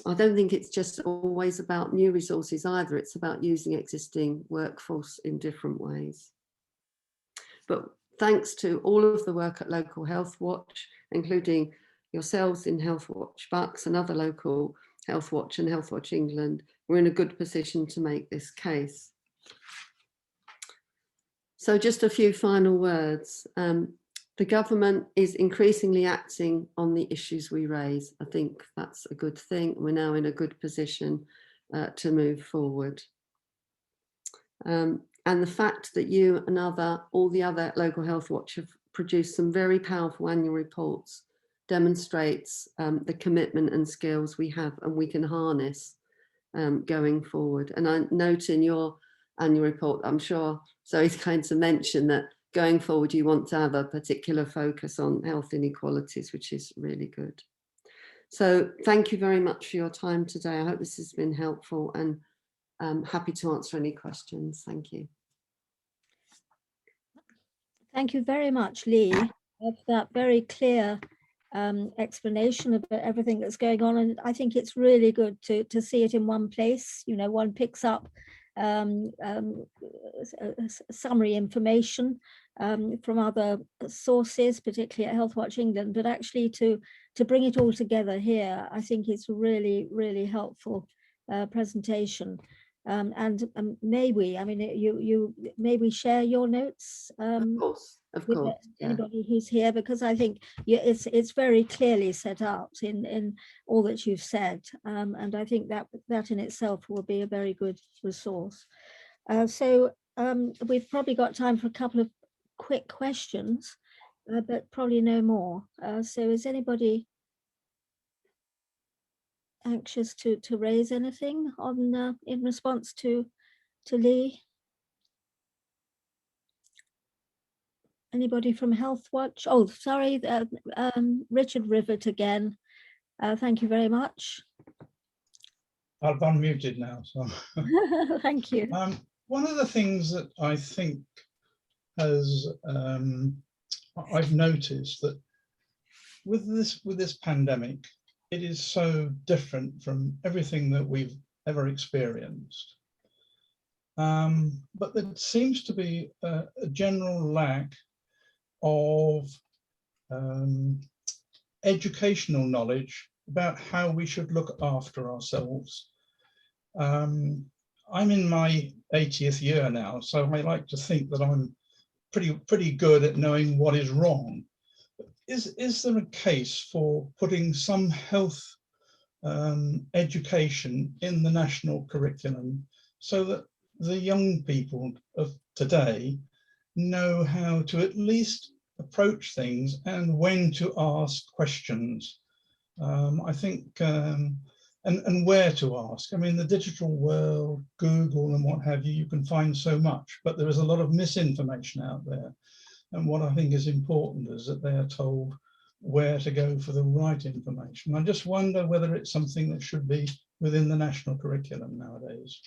I don't think it's just always about new resources either. It's about using existing workforce in different ways. But thanks to all of the work at Local Health Watch, including yourselves in Health Watch Bucks and other local Health Watch and Health Watch England, we're in a good position to make this case. So just a few final words. The government is increasingly acting on the issues we raise. I think that's a good thing. We're now in a good position to move forward. And the fact that you and all the other Local Health Watch have produced some very powerful annual reports demonstrates the commitment and skills we have and we can harness going forward. And I note in your annual report, I'm sure Zoe's going to mention that going forward, you want to have a particular focus on health inequalities, which is really good. So thank you very much for your time today. I hope this has been helpful, and I'm happy to answer any questions. Thank you. Thank you very much, Lee, for that very clear explanation of everything that's going on. And I think it's really good to see it in one place. You know, one picks up summary information from other sources, particularly at Health Watch England, but actually to bring it all together here, I think it's a really, really helpful presentation. And may we, I mean, may we share your notes? Of course. Anybody who's here, because I think it's very clearly set out in all that you've said, and I think that in itself will be a very good resource. So we've probably got time for a couple of quick questions, but probably no more. So is anybody anxious to raise anything on in response to Lee? Anybody from Health Watch? Oh, sorry, Richard Rivet again. Thank you very much. I've unmuted now. So. Thank you. One of the things that I think has I've noticed that with this pandemic, it is so different from everything that we've ever experienced. But there seems to be a general lack of educational knowledge about how we should look after ourselves. I'm in my 80th year now, so I like to think that I'm pretty good at knowing what is wrong. Is there a case for putting some health education in the national curriculum so that the young people of today know how to at least approach things and when to ask questions? I think, and where to ask. I mean, the digital world, Google and what have you, you can find so much, but there is a lot of misinformation out there. And what I think is important is that they are told where to go for the right information. I just wonder whether it's something that should be within the national curriculum nowadays.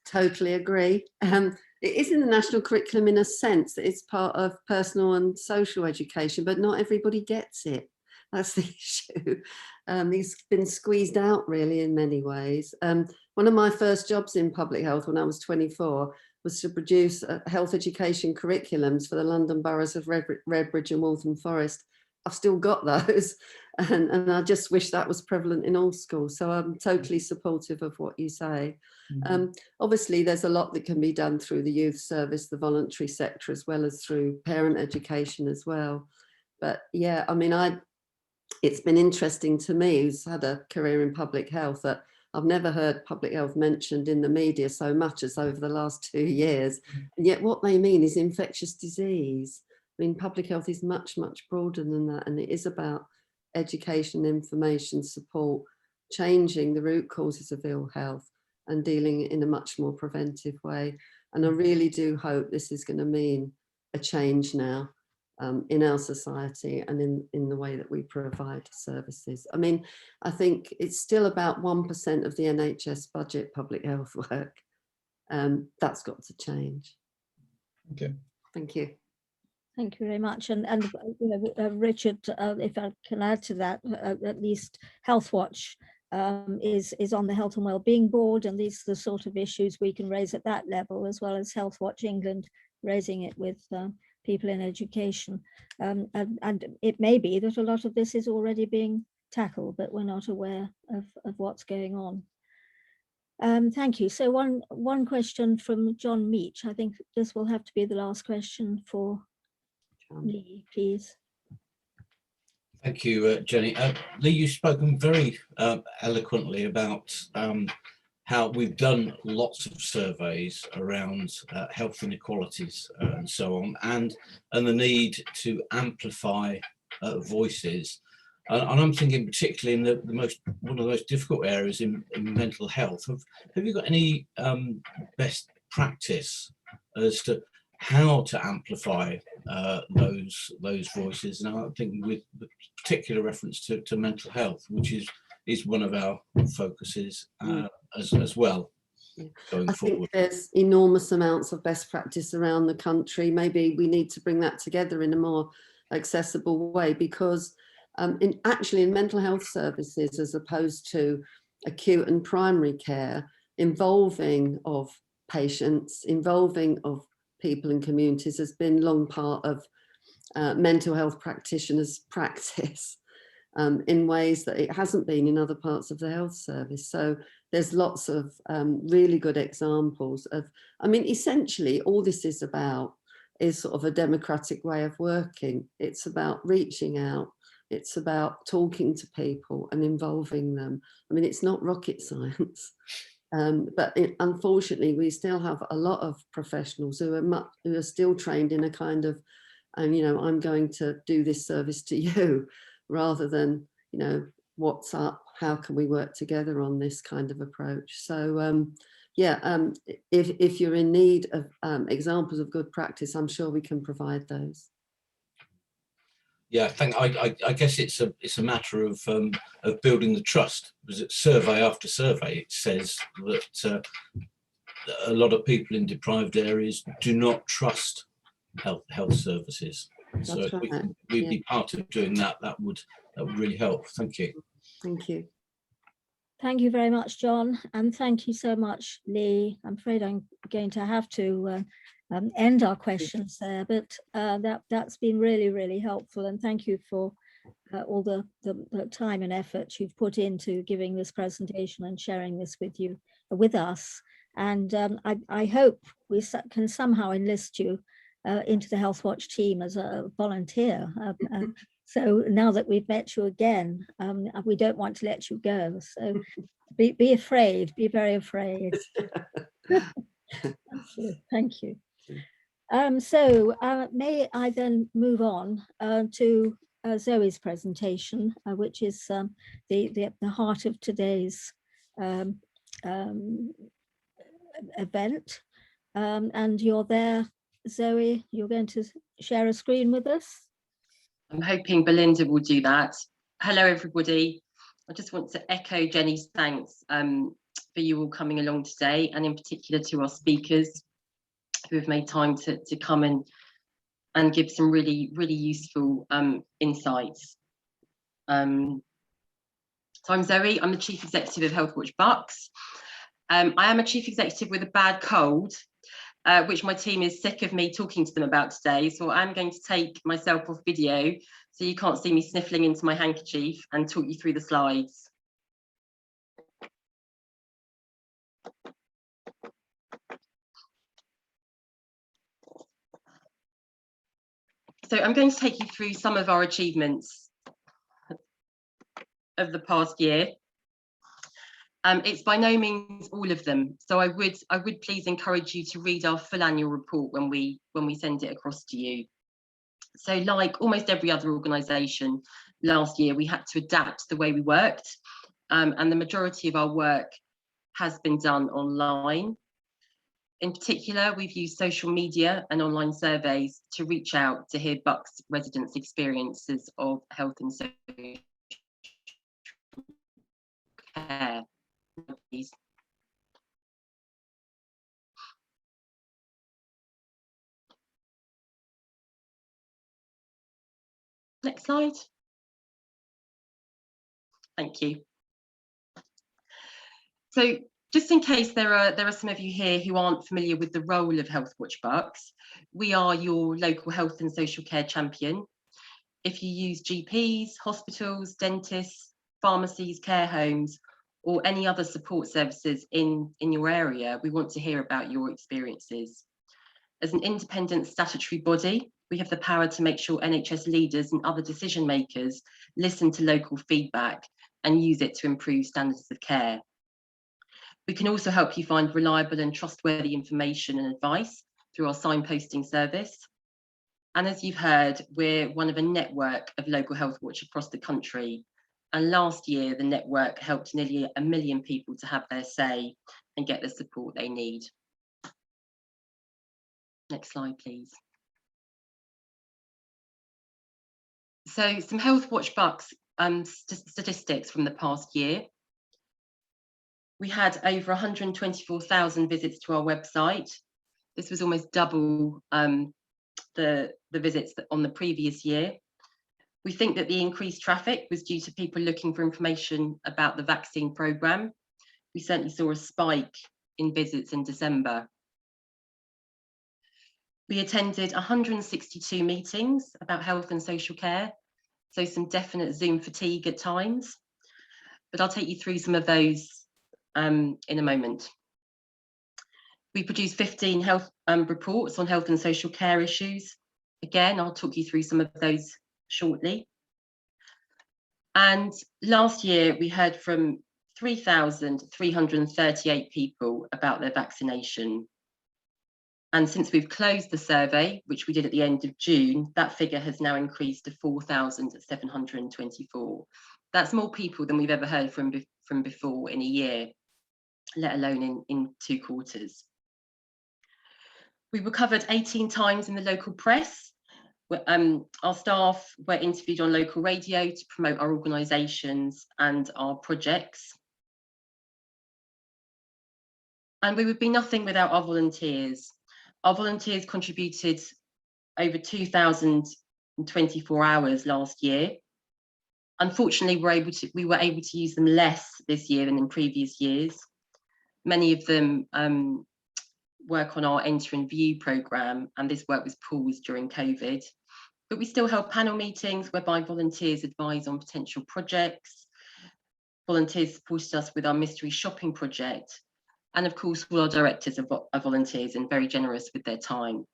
Totally agree. It is in the national curriculum in a sense that it's part of personal and social education, but not everybody gets it. That's the issue. It's been squeezed out really in many ways. One of my first jobs in public health when I was 24 was to produce health education curriculums for the London boroughs of Redbridge and Waltham Forest. I've still got those, and I just wish that was prevalent in all schools. So I'm totally supportive of what you say. Mm-hmm. Obviously, there's a lot that can be done through the youth service, the voluntary sector, as well as through parent education as well. But yeah, I mean, it's been interesting to me, who's had a career in public health, that I've never heard public health mentioned in the media so much as over the last 2 years. And yet what they mean is infectious disease. I mean, public health is much, much broader than that. And it is about education, information, support, changing the root causes of ill health and dealing in a much more preventive way. And I really do hope this is going to mean a change now in our society and in the way that we provide services. I mean, I think it's still about 1% of the NHS budget, public health work. That's got to change. Okay. Thank you. Thank you very much. And you know, Richard, if I can add to that, at least Healthwatch is on the Health and Wellbeing Board, and these are the sort of issues we can raise at that level, as well as Healthwatch England raising it with people in education. And it may be that a lot of this is already being tackled, but we're not aware of what's going on. Thank you. So one question from John Meach. I think this will have to be the last question for Lee, please. Thank you, Jenny. Lee, you've spoken very eloquently about how we've done lots of surveys around health inequalities and so on, and the need to amplify voices. And I'm thinking particularly in one of the most difficult areas in mental health. Have you got any best practice as to how to amplify those voices? And I'm thinking with particular reference to mental health, which is one of our focuses as well going I forward. think there's enormous amounts of best practice around the country. Maybe we need to bring that together in a more accessible way, because actually in mental health services, as opposed to acute and primary care, involving of patients, involving of people and communities has been long part of mental health practitioners' practice in ways that it hasn't been in other parts of the health service. So there's lots of really good examples of, I mean, essentially all this is about is sort of a democratic way of working. It's about reaching out. It's about talking to people and involving them. I mean, it's not rocket science. But unfortunately, we still have a lot of professionals who are still trained in a kind of, you know, I'm going to do this service to you, rather than, you know, what's up, how can we work together on this kind of approach. So yeah, if you're in need of examples of good practice, I'm sure we can provide those. Yeah, I guess it's a matter of building the trust, because it's survey after survey, it says that a lot of people in deprived areas do not trust health services. That's so if right. we'd be part of doing that, that would really help. Thank you. Thank you. Thank you very much, John, and thank you so much, Lee. I'm afraid I'm going to have to end our questions there, but that's been really, really helpful, and thank you for all the time and effort you've put into giving this presentation and sharing this with us. And I hope we can somehow enlist you into the Healthwatch team as a volunteer. So now that we've met you again, we don't want to let you go. So be afraid, be very afraid. Thank you. So may I then move on to Zoe's presentation, which is the heart of today's event. And you're there, Zoe, you're going to share a screen with us? I'm hoping Belinda will do that. Hello, everybody. I just want to echo Jenny's thanks for you all coming along today, and in particular to our speakers who have made time to come and give some really, really useful insights. So I'm Zoe, I'm the Chief Executive of Healthwatch Bucks. I am a Chief Executive with a bad cold, which my team is sick of me talking to them about today. So I'm going to take myself off video so you can't see me sniffling into my handkerchief and talk you through the slides. So I'm going to take you through some of our achievements of the past year. It's by no means all of them, so I would please encourage you to read our full annual report when we send it across to you. So like almost every other organisation last year, we had to adapt the way we worked, and the majority of our work has been done online. In particular, we've used social media and online surveys to reach out to hear Bucks residents' experiences of health and social care. Please. Next slide. Thank you. So just in case there are some of you here who aren't familiar with the role of Healthwatch Bucks, we are your local health and social care champion. If you use GPs, hospitals, dentists, pharmacies, care homes, or any other support services in your area, we want to hear about your experiences. As an independent statutory body, we have the power to make sure NHS leaders and other decision makers listen to local feedback and use it to improve standards of care. We can also help you find reliable and trustworthy information and advice through our signposting service. And as you've heard, we're one of a network of local health watch across the country. And last year, the network helped nearly 1 million people to have their say and get the support they need. Next slide, please. So some Healthwatch Bucks statistics from the past year. We had over 124,000 visits to our website. This was almost double the visits on the previous year. We think that the increased traffic was due to people looking for information about the vaccine programme. We certainly saw a spike in visits in December. We attended 162 meetings about health and social care, so some definite Zoom fatigue at times, but I'll take you through some of those in a moment. We produced 15 health reports on health and social care issues. Again, I'll talk you through some of those shortly. And last year, we heard from 3,338 people about their vaccination. And since we've closed the survey, which we did at the end of June, that figure has now increased to 4,724. That's more people than we've ever heard from before in a year, let alone in 2 quarters. We were covered 18 times in the local press. Our staff were interviewed on local radio to promote our organisations and our projects. And we would be nothing without our volunteers. Our volunteers contributed over 2,024 hours last year. Unfortunately, we were able to use them less this year than in previous years. Many of them work on our Enter and View programme, and this work was paused during COVID. But we still held panel meetings whereby volunteers advise on potential projects. Volunteers supported us with our mystery shopping project. And of course, all our directors are volunteers and very generous with their time.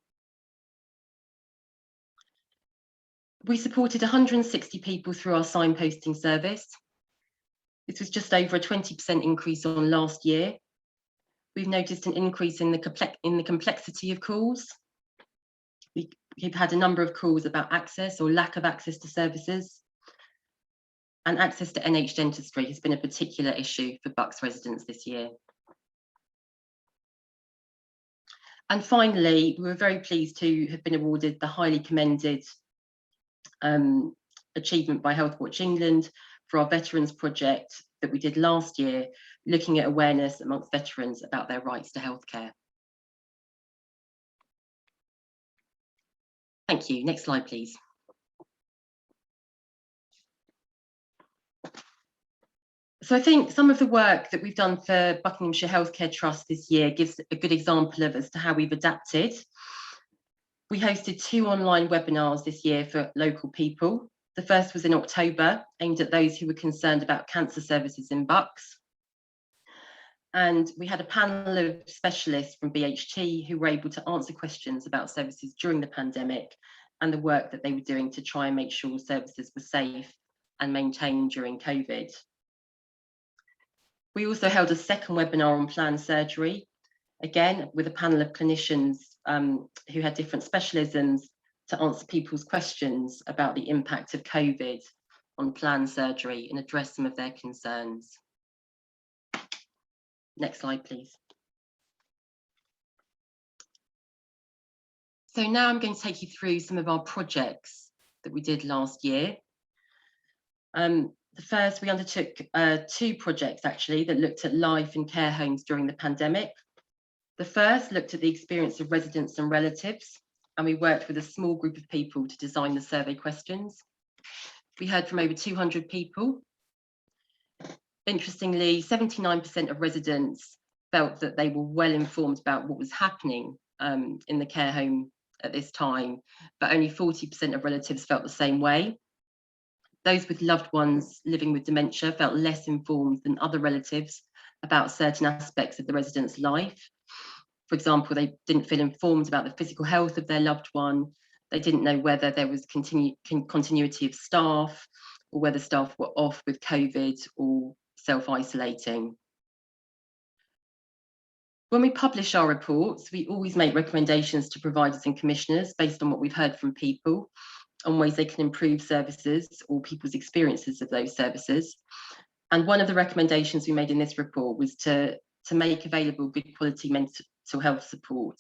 We supported 160 people through our signposting service. This was just over a 20% increase on last year. We've noticed an increase in the complexity of calls. We've had a number of calls about access or lack of access to services. And access to NH dentistry has been a particular issue for Bucks residents this year. And finally, we were very pleased to have been awarded the highly commended achievement by Healthwatch England for our veterans project that we did last year, looking at awareness amongst veterans about their rights to healthcare. Thank you. Next slide, please. So I think some of the work that we've done for Buckinghamshire Healthcare Trust this year gives a good example of as to how we've adapted. We hosted 2 online webinars this year for local people. The first was in October, aimed at those who were concerned about cancer services in Bucks. And we had a panel of specialists from BHT who were able to answer questions about services during the pandemic and the work that they were doing to try and make sure services were safe and maintained during COVID. We also held a second webinar on planned surgery, again with a panel of clinicians who had different specialisms to answer people's questions about the impact of COVID on planned surgery and address some of their concerns. Next slide, please. So now I'm going to take you through some of our projects that we did last year. The first, we undertook 2 projects actually that looked at life in care homes during the pandemic. The first looked at the experience of residents and relatives, and we worked with a small group of people to design the survey questions. We heard from over 200 people. Interestingly, 79% of residents felt that they were well informed about what was happening in the care home at this time, but only 40% of relatives felt the same way. Those with loved ones living with dementia felt less informed than other relatives about certain aspects of the resident's life. For example, they didn't feel informed about the physical health of their loved one. They didn't know whether there was continuity of staff, or whether staff were off with COVID or self-isolating. When we publish our reports, we always make recommendations to providers and commissioners based on what we've heard from people, on ways they can improve services or people's experiences of those services. And one of the recommendations we made in this report was to make available good quality mental health support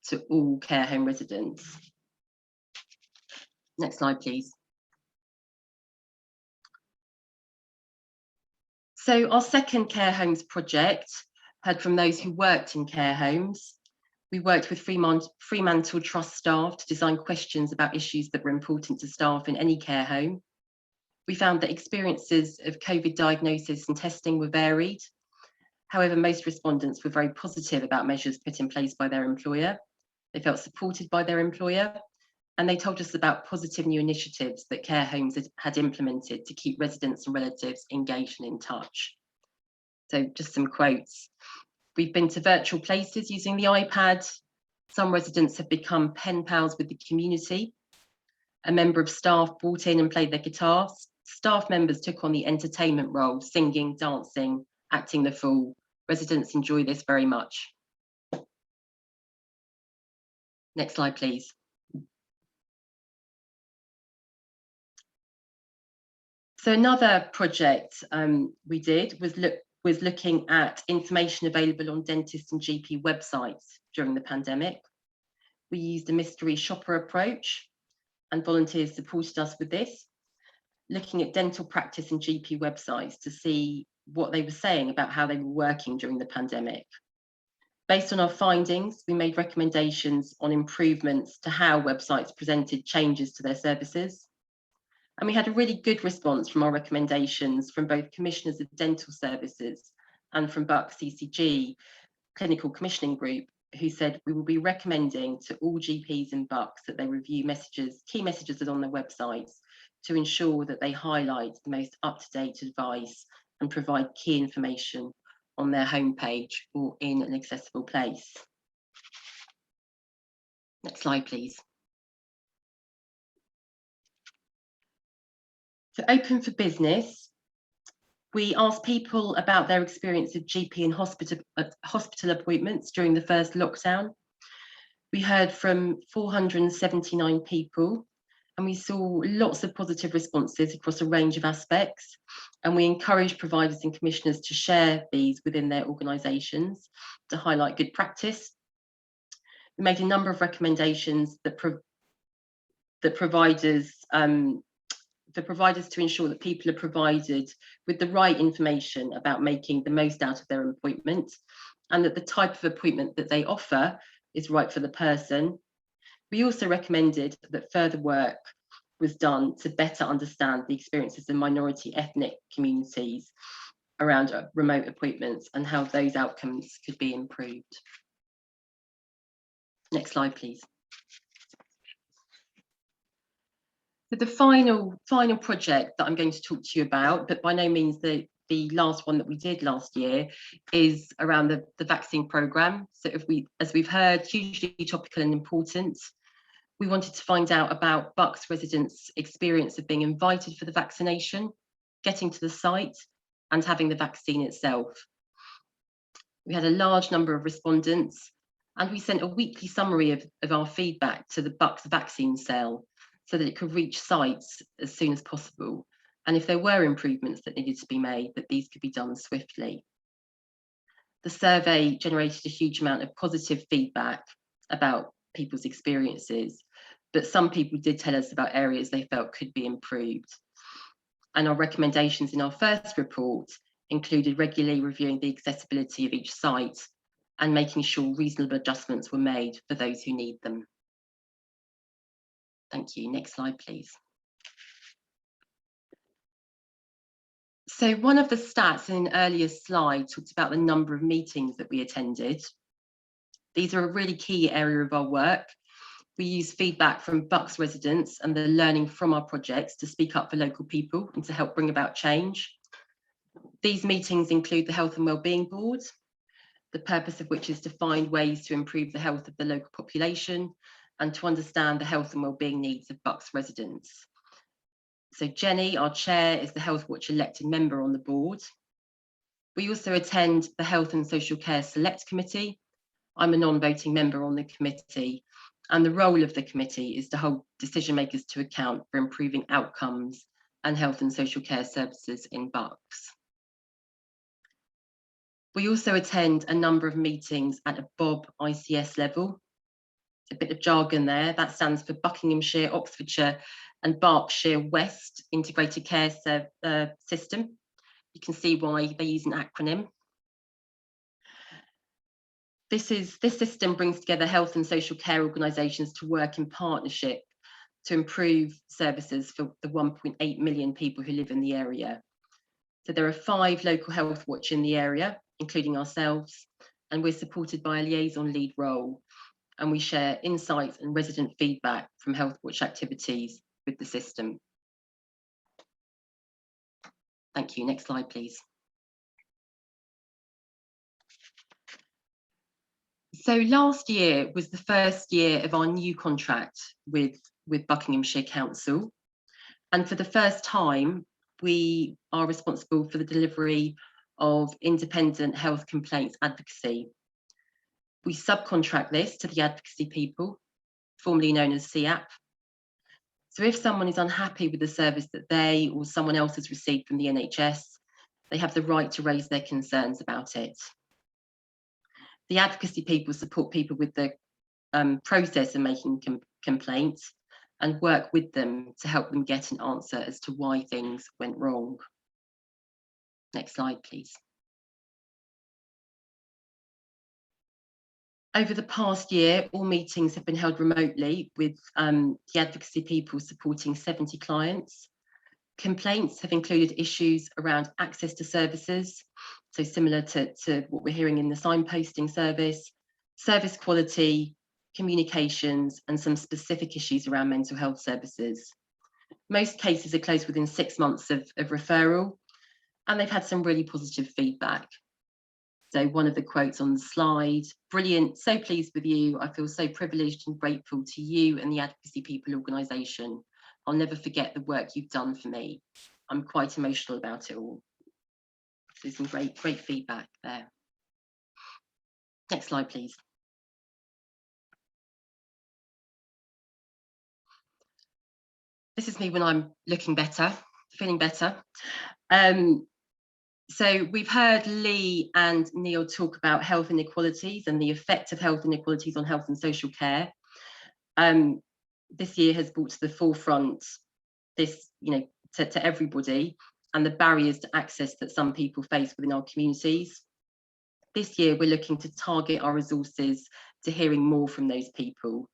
to all care home residents. Next slide, please. So our second care homes project heard from those who worked in care homes. We worked with Fremantle Trust staff to design questions about issues that were important to staff in any care home. We found that experiences of COVID diagnosis and testing were varied. However, most respondents were very positive about measures put in place by their employer. They felt supported by their employer, and they told us about positive new initiatives that care homes had implemented to keep residents and relatives engaged and in touch. So just some quotes. We've been to virtual places using the iPad. Some residents have become pen pals with the community. A member of staff brought in and played their guitar. Staff members took on the entertainment role, singing, dancing, acting the fool. Residents enjoy this very much. Next slide, please. So another project we did was looking at information available on dentist and GP websites during the pandemic. We used a mystery shopper approach, and volunteers supported us with this, looking at dental practice and GP websites to see what they were saying about how they were working during the pandemic. Based on our findings, we made recommendations on improvements to how websites presented changes to their services. And we had a really good response from our recommendations from both commissioners of dental services and from Bucks CCG Clinical Commissioning Group, who said we will be recommending to all GPs in Bucks that they review key messages that are on their websites to ensure that they highlight the most up-to-date advice and provide key information on their homepage or in an accessible place. Next slide, please. So Open for Business, we asked people about their experience of GP and hospital appointments during the first lockdown. We heard from 479 people, and we saw lots of positive responses across a range of aspects. And we encouraged providers and commissioners to share these within their organisations to highlight good practice. We made a number of recommendations that providers to ensure that people are provided with the right information about making the most out of their appointment, and that the type of appointment that they offer is right for the person. We also recommended that further work was done to better understand the experiences of minority ethnic communities around remote appointments and how those outcomes could be improved. Next slide, please. So the final project that I'm going to talk to you about, but by no means the last one that we did last year, is around the vaccine programme. So as we've heard, hugely topical and important. We wanted to find out about Bucks residents' experience of being invited for the vaccination getting to the site, and having the vaccine itself. We had a large number of respondents, and we sent a weekly summary of our feedback to the Bucks vaccine cell so that it could reach sites as soon as possible. And if there were improvements that needed to be made, that these could be done swiftly. The survey generated a huge amount of positive feedback about people's experiences, but some people did tell us about areas they felt could be improved. And our recommendations in our first report included regularly reviewing the accessibility of each site and making sure reasonable adjustments were made for those who need them. Thank you. Next slide, please. So one of the stats in an earlier slide talked about the number of meetings that we attended. These are a really key area of our work. We use feedback from Bucks residents and the learning from our projects to speak up for local people and to help bring about change. These meetings include the Health and Wellbeing Board, the purpose of which is to find ways to improve the health of the local population and to understand the health and wellbeing needs of Bucks residents. So Jenny, our chair, is the Health Watch elected member on the board. We also attend the Health and Social Care Select Committee. I'm a non-voting member on the committee, and the role of the committee is to hold decision makers to account for improving outcomes and health and social care services in Bucks. We also attend a number of meetings at a BOB ICS level. A bit of jargon there, that stands for Buckinghamshire, Oxfordshire and Berkshire West Integrated Care System. You can see why they use an acronym. This system brings together health and social care organisations to work in partnership to improve services for the 1.8 million people who live in the area. So there are 5 local health watch in the area, including ourselves, and we're supported by a liaison lead role, and we share insights and resident feedback from health watch activities with the system. Thank you. Next slide, please. So last year was the first year of our new contract with Buckinghamshire Council. And for the first time, we are responsible for the delivery of independent health complaints advocacy. We subcontract this to the advocacy people, formerly known as CAP. So if someone is unhappy with the service that they or someone else has received from the NHS, they have the right to raise their concerns about it. The advocacy people support people with the process of making complaints and work with them to help them get an answer as to why things went wrong. Next slide, please. Over the past year, all meetings have been held remotely with the advocacy people supporting 70 clients. Complaints have included issues around access to services, so similar to what we're hearing in the signposting service quality, communications, and some specific issues around mental health services. Most cases are closed within 6 months of referral, and they've had some really positive feedback. So one of the quotes on the slide, brilliant, so pleased with you. I feel so privileged and grateful to you and the Advocacy People organisation. I'll never forget the work you've done for me. I'm quite emotional about it all. So some great feedback there. Next slide, please. This is me when I'm looking better, feeling better. So we've heard Lee and Neil talk about health inequalities and the effect of health inequalities on health and social care. This year has brought to the forefront this, to everybody, and the barriers to access that some people face within our communities. This year, we're looking to target our resources to hearing more from those people.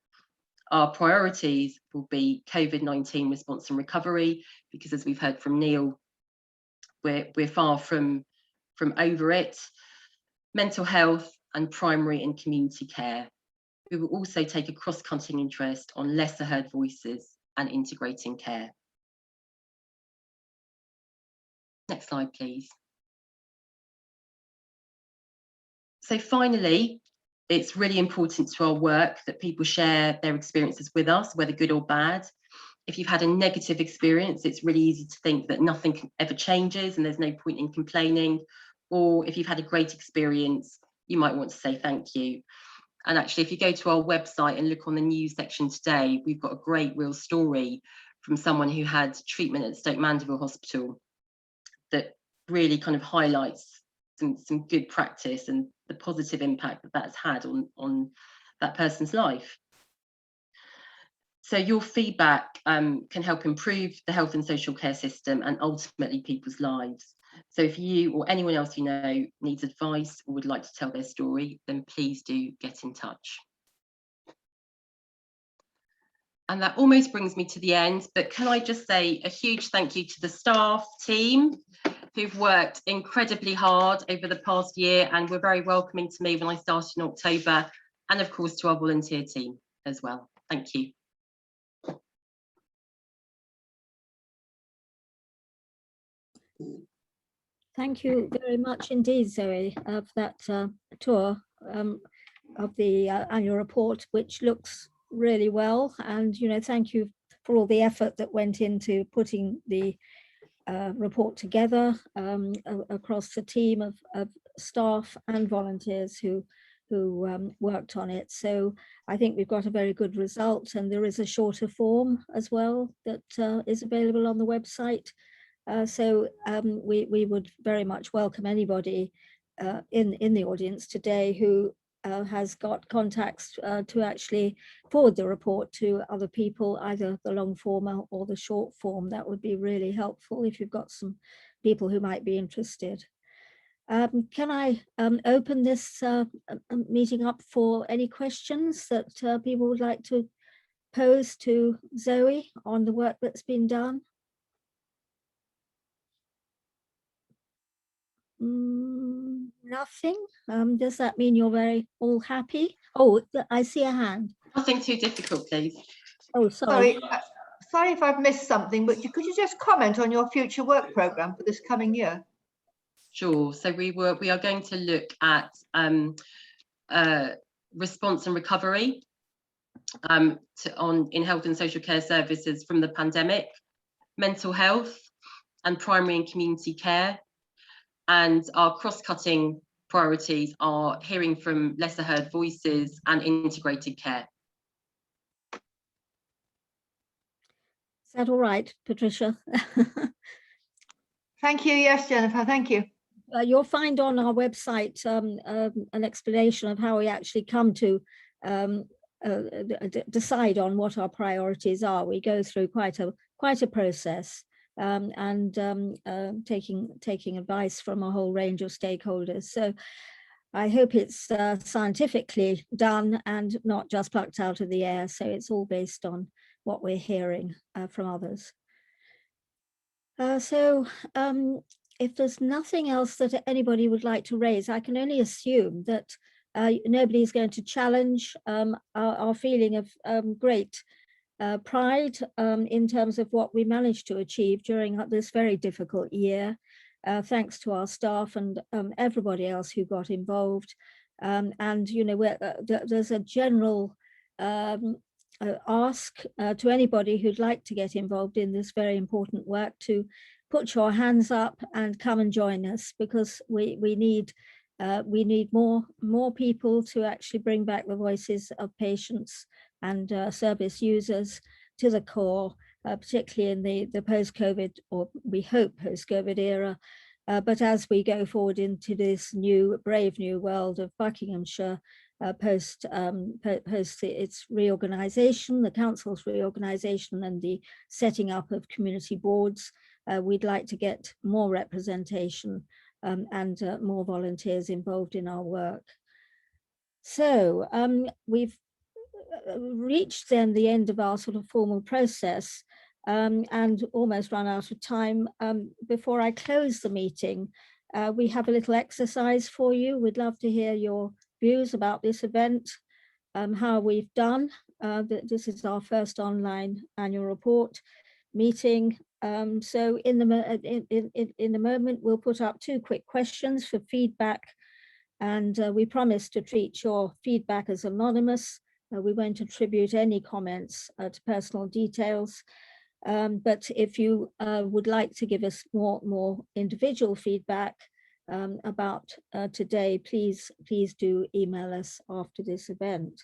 Our priorities will be COVID-19 response and recovery, because as we've heard from Neil, we're far from over it, mental health and primary and community care. We will also take a cross-cutting interest on lesser heard voices and integrating care. Next slide, please. So finally, it's really important to our work that people share their experiences with us, whether good or bad. If you've had a negative experience, it's really easy to think that nothing ever changes and there's no point in complaining. Or if you've had a great experience, you might want to say thank you. And actually, if you go to our website and look on the news section today, we've got a great real story from someone who had treatment at Stoke Mandeville Hospital that really kind of highlights some good practice and the positive impact that that's had on that person's life. So your feedback can help improve the health and social care system and ultimately people's lives. So if you or anyone else you know needs advice or would like to tell their story, then please do get in touch. And that almost brings me to the end, but can I just say a huge thank you to the staff team who've worked incredibly hard over the past year and were very welcoming to me when I started in October, and of course to our volunteer team as well. Thank you. Thank you very much indeed, Zoe, of that tour of the annual report, which looks really well. And, you know, thank you for all the effort that went into putting the report together across the team of staff and volunteers who worked on it. So I think we've got a very good result, and there is a shorter form as well that is available on the website. So we would very much welcome anybody in the audience today who has got contacts to actually forward the report to other people, either the long form or the short form. That would be really helpful if you've got some people who might be interested. Can I open this meeting up for any questions that people would like to pose to Zoe on the work that's been done? Nothing. Does that mean you're very all happy? Oh, I see a hand. Nothing too difficult, please. Oh, sorry. Sorry if I've missed something, but could you just comment on your future work programme for this coming year? Sure. So we are going to look at response and recovery in health and social care services from the pandemic, mental health, and primary and community care. And our cross-cutting priorities are hearing from lesser heard voices and integrated care. Is that all right, Patricia? Thank you. Yes, Jennifer, thank you. You'll find on our website an explanation of how we actually come to decide on what our priorities are. We go through quite a process. Taking advice from a whole range of stakeholders. So I hope it's scientifically done and not just plucked out of the air. So it's all based on what we're hearing from others. If there's nothing else that anybody would like to raise, I can only assume that nobody is going to challenge our feeling of great pride in terms of what we managed to achieve during this very difficult year, thanks to our staff and everybody else who got involved. And, you know, there's a general ask to anybody who'd like to get involved in this very important work to put your hands up and come and join us, because we need more people to actually bring back the voices of patients and service users to the core, particularly in the post-COVID, or we hope post-COVID era. But as we go forward into this brave new world of Buckinghamshire, post its reorganisation, the council's reorganisation and the setting up of community boards, we'd like to get more representation and more volunteers involved in our work. So we've reached then the end of our sort of formal process and almost run out of time. Before I close the meeting, we have a little exercise for you. We'd love to hear your views about this event, how we've done. This is our first online annual report meeting. So in the moment, we'll put up 2 quick questions for feedback, and we promise to treat your feedback as anonymous. We won't attribute any comments to personal details. But if you would like to give us more individual feedback about today, please do email us after this event.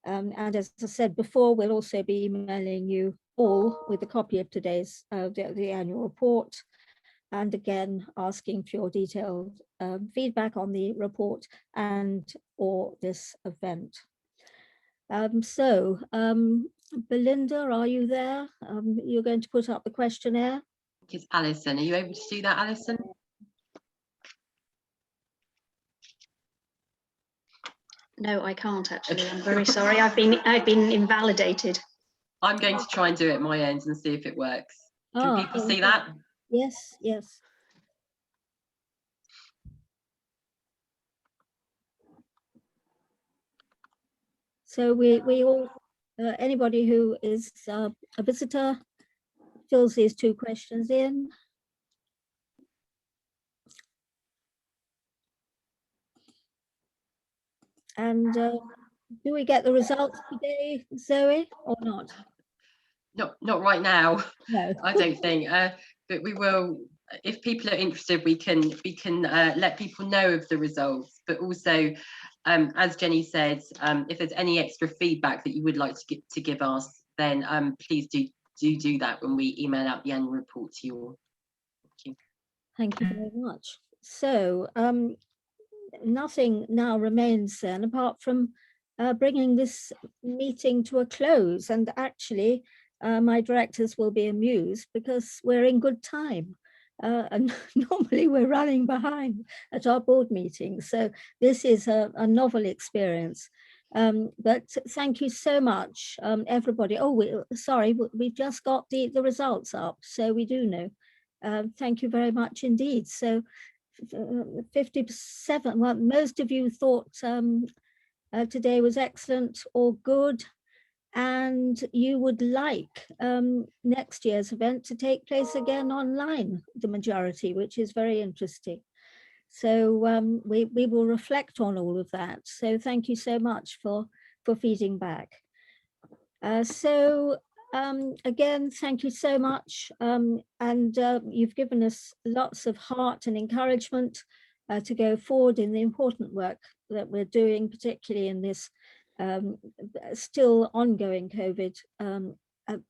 And as I said before, we'll also be emailing you all with a copy of today's the annual report, and again asking for your detailed feedback on the report and or this event. Belinda, are you there? You're going to put up the questionnaire? It's Alison. Are you able to do that, Alison? No, I can't actually. I'm very sorry. I've been invalidated. I'm going to try and do it at my end and see if it works. Can people see that? Yes, yes. So we all, anybody who is a visitor fills these 2 questions in. And do we get the results today, Zoe, or not? Not right now. No. I don't think. But we will. If people are interested, we can let people know of the results. But also, as Jenny said, if there's any extra feedback that you would like to give us, then please do that when we email out the annual report to you all. Thank you very much. So nothing now remains then apart from bringing this meeting to a close. And actually, my directors will be amused because we're in good time. And normally we're running behind at our board meetings. So this is a novel experience. But thank you so much, everybody. Oh, sorry, we've just got the results up. So we do know. Thank you very much indeed. So 57, well, most of you thought today was excellent or good, and you would like next year's event to take place again online, the majority, which is very interesting. So we will reflect on all of that. So thank you so much for feeding back. Again, thank you so much. And you've given us lots of heart and encouragement to go forward in the important work that we're doing, particularly in this still ongoing COVID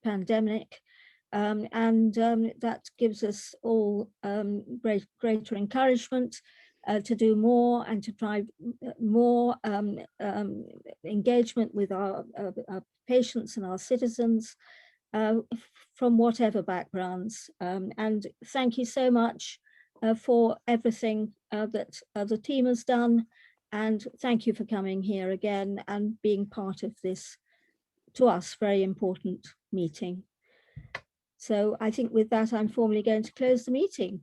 pandemic. That gives us all greater encouragement to do more and to drive more engagement with our patients and our citizens from whatever backgrounds. And thank you so much for everything that the team has done. And thank you for coming here again and being part of this, to us, very important meeting. So I think with that, I'm formally going to close the meeting.